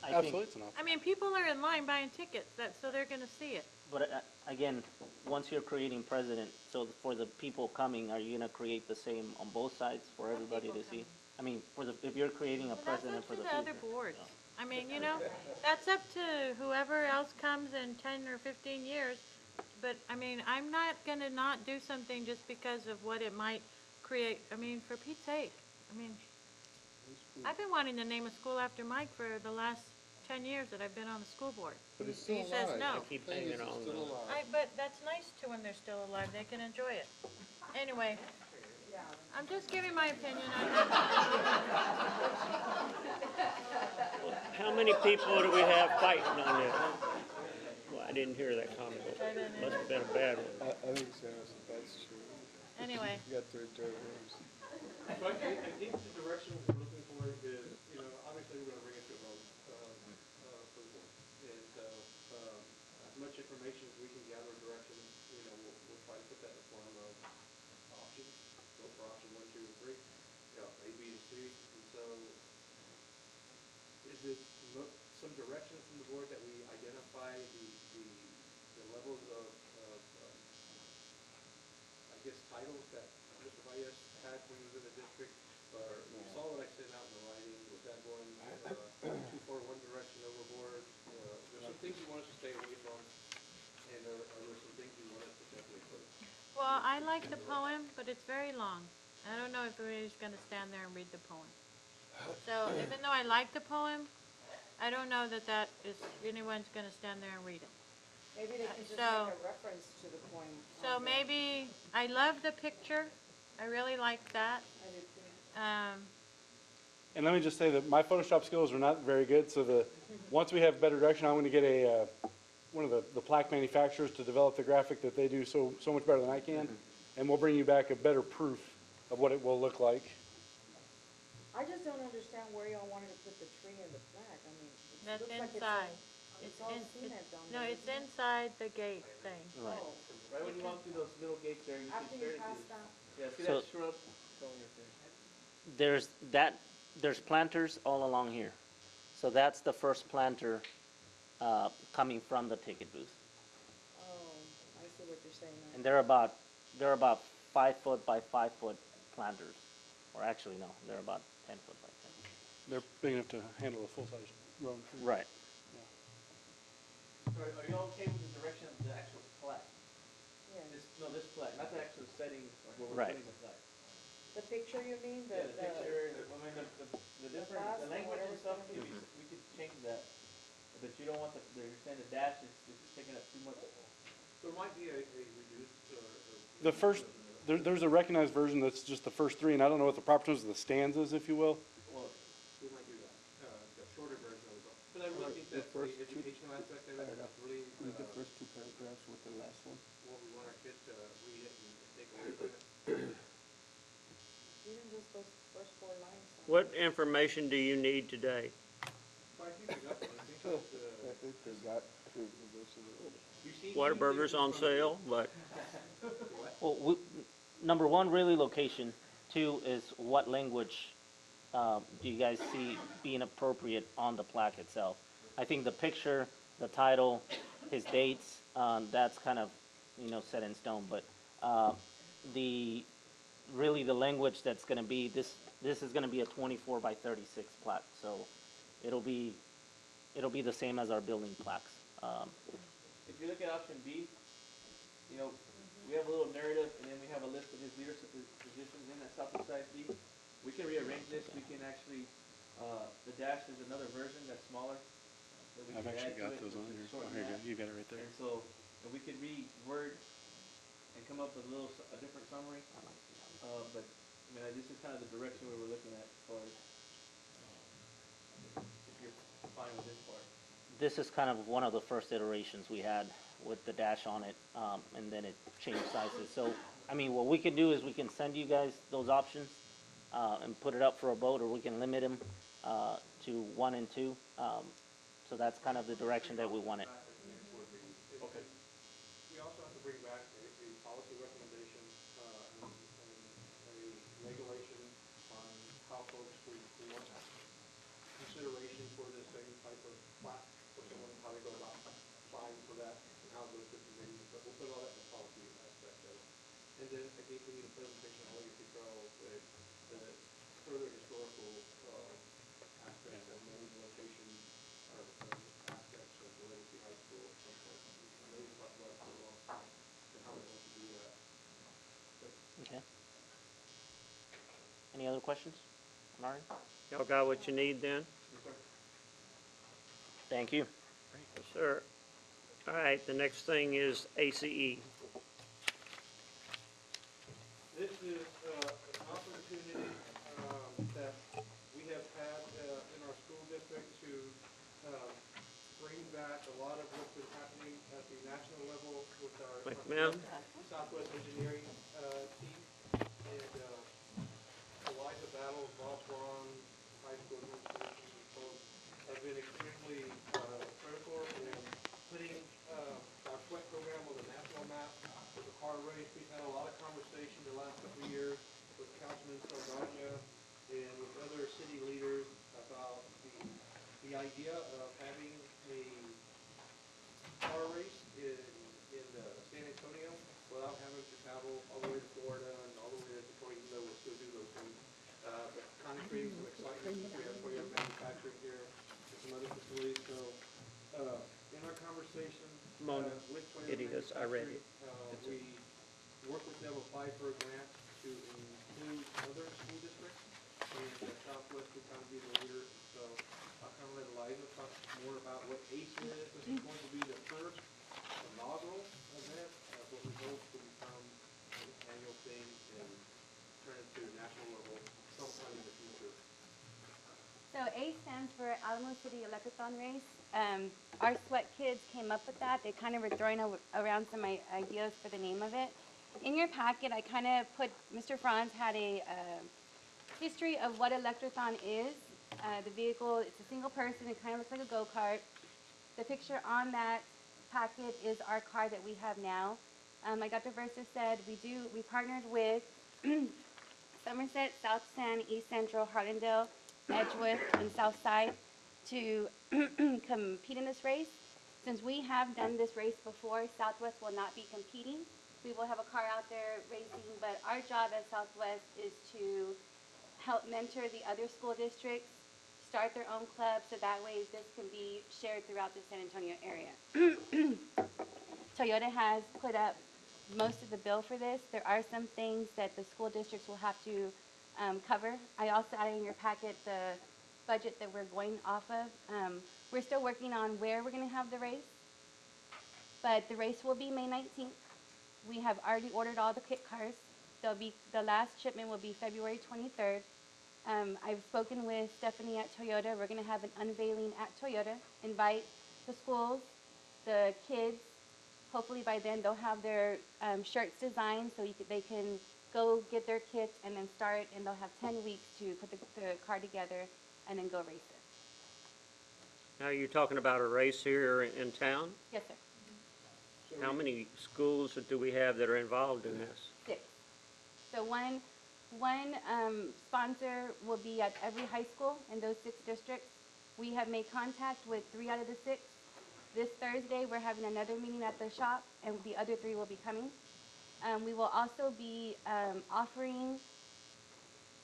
Absolutely, it's an option. I mean, people are in line buying tickets, so they're gonna see it. But again, once you're creating precedent, so for the people coming, are you gonna create the same on both sides for everybody to see? I mean, if you're creating a Well, that's precedent up for to the the future. other boards. I mean, you know, that's up to whoever else comes in 10 or 15 years. But, I mean, I'm not gonna not do something just because of what it might create. I mean, for Pete's sake. I mean, I've been wanting to name a school after Mike for the last 10 years that I've been on the school board. But it's He still says alive. no. I keep hanging on though. But that's nice too when they're still alive. They can enjoy it. Anyway, I'm just giving my opinion. How many people do we have fighting on this? Well, I didn't hear that comment. Must have been a bad one. I think that's true. Anyway. You got third rooms. So I think the direction we're looking for is, you know, obviously we're gonna bring it to a vote, for the board. And so, as much information as we can gather direction, you know, we'll try to put that in the form of options. Go for option 1, 2, and 3, you know, A, B, and C. And so, is it some direction from the board that we identify the levels of, I guess, titles that Mr. Valles had when he was in the district? Or you saw what I sent out in the writing, was that going, 2-4-1 direction overboard? There's some things you want us to stay away from, and are there some things you want us to definitely put? Well, I like the poem, but it's very long. I don't know if everybody's gonna stand there and read the poem. So even though I like the poem, I don't know that anyone's gonna stand there and read it. Maybe they can just So- make a reference to the poem. So maybe, I love the picture. I really like that. I do too. And let me just say that my Photoshop skills are not very good, so once we have better direction, I'm gonna get one of the plaque manufacturers to develop the graphic that they do so much better than I can. And we'll bring you back a better proof of what it will look like. I just don't understand where y'all wanted to put the tree and the flag. I mean, it That's looks like inside. it's all cement down No, there. it's inside the gate thing. Right. Right when you walk through those little gates there, you After can you barely pass see it. that. Yeah, see So- that shrub? Go on your thing. There's planters all along here. So that's the first planter coming from the ticket booth. Oh, I see what you're saying now. And they're about 5 foot by 5 foot planters. Or actually, no, they're about 10 foot by 10. They're big enough to handle a full-size grown tree. Right. Are you all okay with the direction of the actual flag? Yeah. This flag, not the actual setting where we're Right. putting the flag. The picture you mean? Yeah, the picture, I mean, the different, flag the or language and whatever's stuff, gonna be. we could change that. But you don't want you're saying the dash is taking up too much. There might be a reduced, The first, there's a recognized version that's just the first three, and I don't know what the proper terms of the stanzas, if you will. well, we might do that, the shorter version of it. But I really think that the educational aspect of it is really, Read the first two paragraphs with the last one. what we want our kids to read it and take away from it. Even just those first 4 lines. What information do you need today? Well, I think we got one. I think I think they got the rest of it. Whataburger's on sale, but Well, number one, really location. 2 is what language do you guys see being appropriate on the plaque itself? I think the picture, the title, his dates, that's kind of, set in stone. But the language that's going to be this is going to be a 24 by 36 plaque, so it'll be the same as our building plaques. If you look at option B, we have a little narrative and then we have a list of his leadership positions in that Southwest ISD. We can rearrange this. We can actually, the dash is another version that's smaller. that we I've can actually add to got it, those on we can here. shorten Oh, here you that. go. You got it right there. And so, and we could reword and come up with a different summary. But, I mean, this is kind of the direction we were looking at as far as, if you're fine with this part. This is kind of one of the first iterations we had with the dash on it, and then it changed sizes. So, I mean, what we can do is we can send you guys those options and put it up for a vote, or we can limit them to 1 and 2. So that's kind of the direction that we want it. Okay. We also have to bring back a policy recommendation, and a regulation on how folks who want consideration for this same type of plaque, for someone, how they go about applying for that, and how those different things, but we'll put all that in the policy aspect of it. And then I think we need a presentation on legacy trail, the further historical, aspects of maybe location, or aspects of the legacy high school at some point. Maybe talk about it for a long time, and how we want to do that. Okay. Any other questions? All right. y'all got what you need then? Thank you. Yes, sir. All right, the next thing is ACE. This is an opportunity that we have had in our school district to bring back a lot of what's been happening at the national level with our McMahon. Southwest Engineering team. And the Eliza Battle, Bob Braun, high school administration, and folks have been extremely critical in putting our sweat program on the national map with the car race. We've had a lot of conversation the last couple of years with Councilman Saldana and with other city leaders about the idea of having a car race in San Antonio without having to travel all the way to Florida and all the way to Detroit, even though we'll still do those things. But kind of creating some excitement since we have Toyota manufacturing here and some other facilities. So in our conversation with Toyota Idiots, I read it. we work with them, apply for a grant to include other school districts, and Southwest will kind of be the leader. So I'll kind of let Eliza talk more about what ACE is. This is going to be the first inaugural event of what we hope to become an annual thing and turn it to a national level sometime in the future. So ACE stands stands for Alamo City Electrothon Race. Our sweat kids came up with that. They kind of were throwing around some ideas for the name of it. In your packet, I kind of put, Mr. Franz had a history of what Electrothon is. The vehicle, it's a single person, it kind of looks like a go-kart. The picture on that packet is our car that we have now. Like Dr. Versa said, we partnered with Somerset, South San, East Central, Harlandale, Edgewood, and South Side to compete in this race. Since we have done this race before, Southwest will not be competing. We will have a car out there racing, but our job at Southwest is to help mentor the other school districts, start their own clubs, so that way this can be shared throughout the San Antonio area. Toyota has put up most of the bill for this. There are some things that the school districts will have to cover. I also added in your packet the budget that we're going off of. We're still working on where we're going to have the race, but the race will be May 19th. We have already ordered all the kit cars. The last shipment will be February 23rd. I've spoken with Stephanie at Toyota. We're going to have an unveiling at Toyota. Invite the schools, the kids. Hopefully by then they'll have their shirts designed so they can go get their kits and then start, and they'll have 10 weeks to put the car together and then go race it. Now, you're talking about a race here in town? Yes, sir. How many schools do we have that are involved in this? 6. So one sponsor will be at every high school in those 6 districts. We have made contact with 3 out of the 6. This Thursday, we're having another meeting at the shop, and the other 3 will be coming. We will also be offering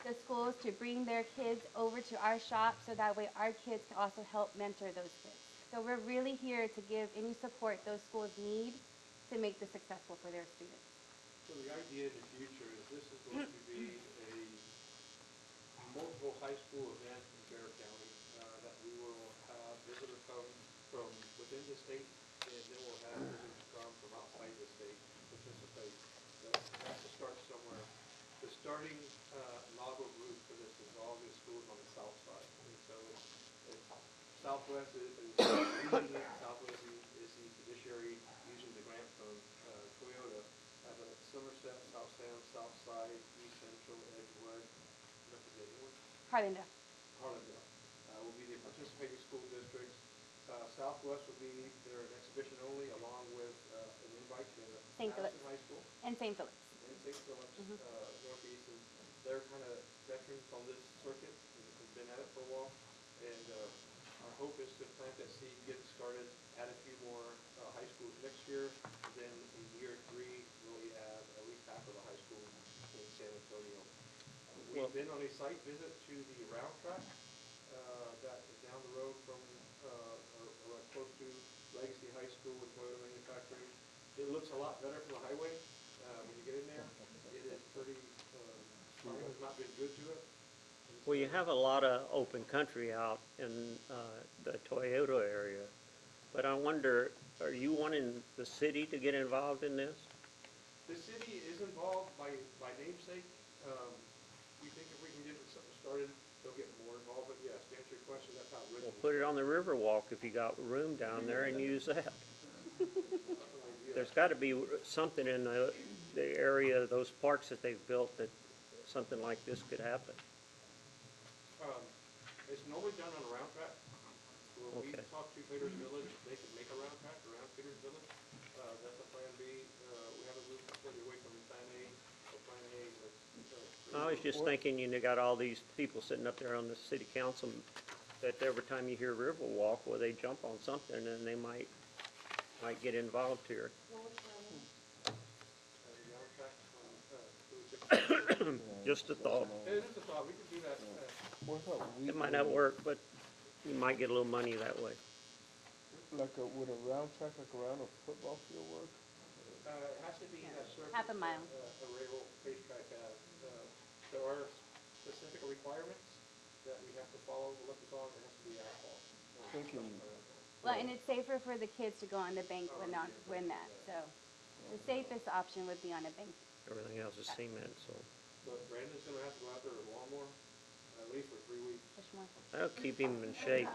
the schools to bring their kids over to our shop so that way our kids can also help mentor those kids. So we're really here to give any support those schools need to make this successful for their students. So the idea in the future is this is going to be a multiple high school event in Bear County, that we will have visitors come from within the state, and then we'll have visitors come from outside the state to participate. So it has to start somewhere. The starting inaugural group for this is all the schools on the south side. And so Southwest is leading it. Southwest is the fiduciary using the grant from Toyota. Somerset, South San, South Side, East Central, Edgewood, Harlandale. Harlandale will be the participating school districts. Southwest will be their exhibition only, along with an invite to St. Philip's. Madison High School. And St. Philip's. And St. Philip's, Northeast, and they're kind of veterans on this circuit, and have been at it for a while. And our hope is to plant that seed, get it started, add a few more high schools next year, and then in year 3, really add at least half of the high schools in San Antonio. We've been on a site visit to the round track that is down the road from, or close to Legacy High School with Toyota Manufacturing. It looks a lot better from the highway when you get in there. It is pretty, spring has not been good to it. Well, you have a lot of open country out in the Toyota area, but I wonder, are you wanting the city to get involved in this? The city is involved by namesake. We think if we can get something started, they'll get more involved, but yes, to answer your question, that's how Well, originally. put it on the Riverwalk if you got room down there and use that. There's got to be something in the area, those parks that they've built, that something like this could happen. It's normally done on a round track. When we Okay. talk to Peters Village, they can make a round track around Peters Village. That's a plan B. We have a route completely away from plan A, so plan A. I was just thinking, you know, got all these people sitting up there on the city council that every time you hear Riverwalk, well, they jump on something and they might get involved here. Just a thought. It is a thought. We could do that. It might not work, but you might get a little money that way. Like would a round track like around a football field work? It has to be that circuit. Half a mile. A rail racetrack has. There are specific requirements that we have to follow. The lift on, it has to be asphalt. Thinking. Well, and it's safer for the kids to go on the bank when that. So the safest option would be on a bank. Everything else is cement, so. But Brandon's gonna have to go out there with a lawnmower, at least for 3 weeks. Push more. That That'll keep him in shape.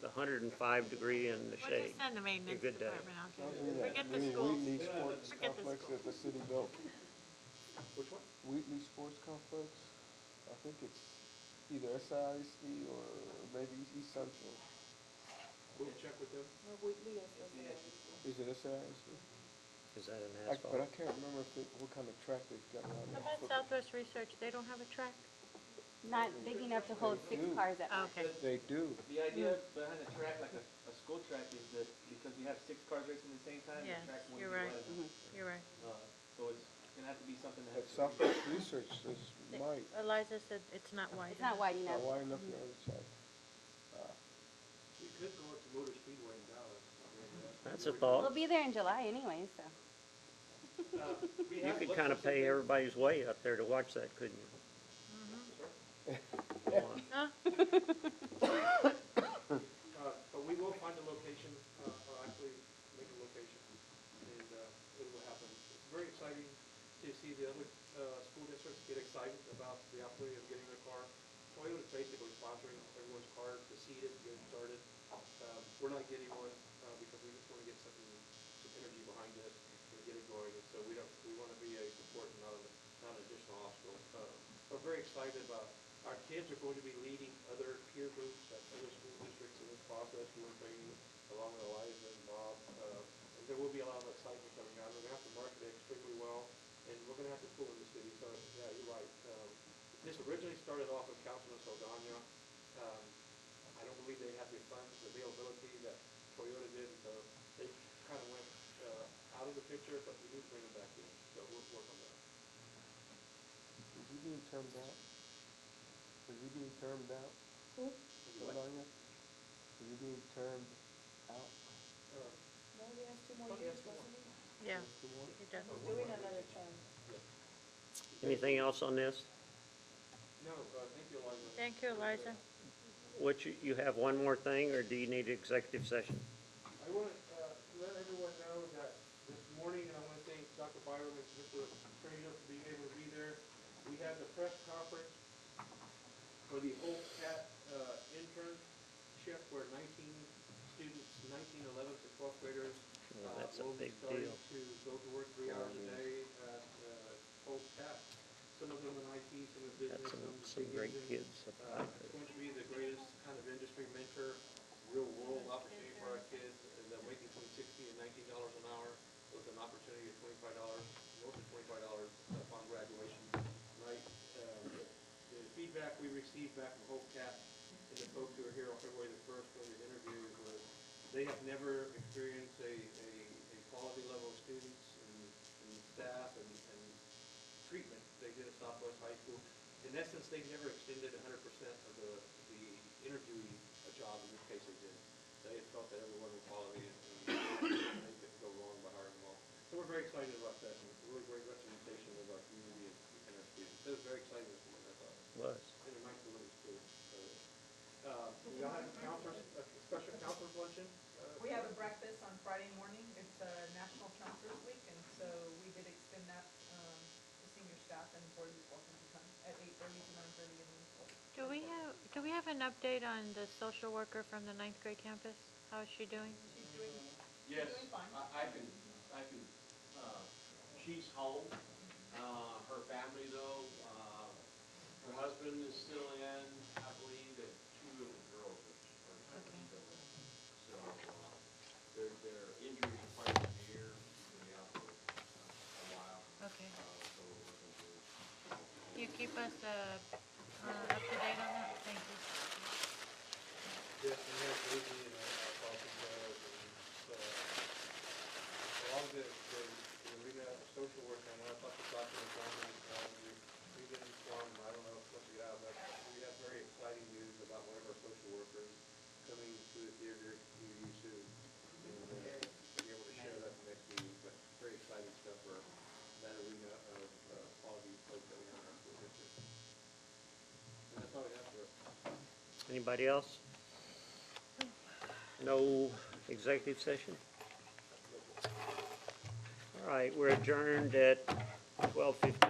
The 105 degree in the We'll shade. just send the maintenance Be a good day. department out I'll there. do that. Forget the New schools. Wheatley Sports Forget the Complex schools. that the city built. Which one? Wheatley Sports Complex. I think it's either SISD or maybe East Central. We'll check with them. Is it SISD? Is that an But asphalt? I can't remember what kind of track they've got around How there. about Southwest Research? They don't have a track? Not big enough to hold 6 cars at once. Okay. They do. The idea behind a track, like a school track, is that because you have 6 cars racing at the same time, Yeah, the track won't be you're wide right. enough. You're right. So it's gonna have to be something that But has. Southwest Research is might Eliza said it's not wide. It's not wide not enough. wide enough on the other side. We could go to Motor Speedway in Dallas. That's a We'll thought. be there in July anyway, so. You could kind of pay everybody's way up there to watch that, couldn't you? Go on. Huh? But we will find a location, or actually make a location, and it will happen. It's very exciting to see the other school districts get excited about the opportunity of getting a car. Toyota's basically sponsoring everyone's car to seed it, get it started. We're not getting one because we just want to get some energy behind it and get it going. And so we want to be a support and not an additional obstacle. We're very excited about our kids are going to be leading other peer groups at other school districts in this process, doing training along with Eliza and Bob. And there will be a lot of excitement coming out. We're going to have to market it extremely well, and we're going to have to pull in the city. So, yeah, you're right. This originally started off with Councilman Saldana. I don't believe they have the funds availability that Toyota did, so they kind of went out of the picture, but we need to bring them back in. So we'll work on that. Is he being termed out? Is he being termed out? Who? Saldana? Is he being termed out? Yeah. Two more? He does. Doing another term. Anything else on this? No, thank you, Eliza. Thank you, Eliza. What, you have one more thing, or do you need executive session? I want to let everyone know that this morning, and I want to thank Dr. Byron and Mr. Trujillo for being able to be there. We had the press conference for the Old Cat internship where 19 students, 19 11th to 12th graders Well, that's a will be big starting deal. to go to work 3 hours a day at Old Cat. Some of them in IT, some in business, Got some some great engine. kids. It's going to be the greatest kind of industry mentor, real world opportunity for our kids that make between $16 and $19 an hour with an opportunity of $25, north of $25 upon graduation. Right? The feedback we received back from Hope Cat and the folks who are here on February the 1st when we interviewed was they have never experienced a quality level of students and staff and treatment they did at Southwest High School. In essence, they never extended 100% of the interviewee job, in this case they did. They had felt that everyone was quality and they couldn't go wrong by hiring them all. So we're very excited about that, and it's a really great representation of our community and our students. It was very exciting this morning, I thought. Was. And a nice release too. So, we all have a special counselors luncheon. We have a breakfast on Friday morning. It's National Counselors Week, and so we did extend that to senior staff, and board is welcome to come at 8:30 to 9:30 in the school. Do we have an update on the social worker from the 9th grade campus? How is she doing? She's doing, Yes, doing fine. she's home. Her family though, her husband is still in, I believe, and 2 of the girls are still in. So, their injuries are quite severe, she's gonna be out for a while. Okay. So we're working through. You keep us up to date on that? Thank you. Yes, and we have Ruby and our policy girls and along the arena of social work, and I talked to Dr. McDonald, we've been informed, I don't know if we'll get out, but we have very exciting news about one of our social workers coming to the theater community soon. And we'll be able to share that next meeting, but very exciting stuff for that arena of quality folks that we have in our school district. And that's all we have for Anybody else? No executive session? All right, we're adjourned at 12:50.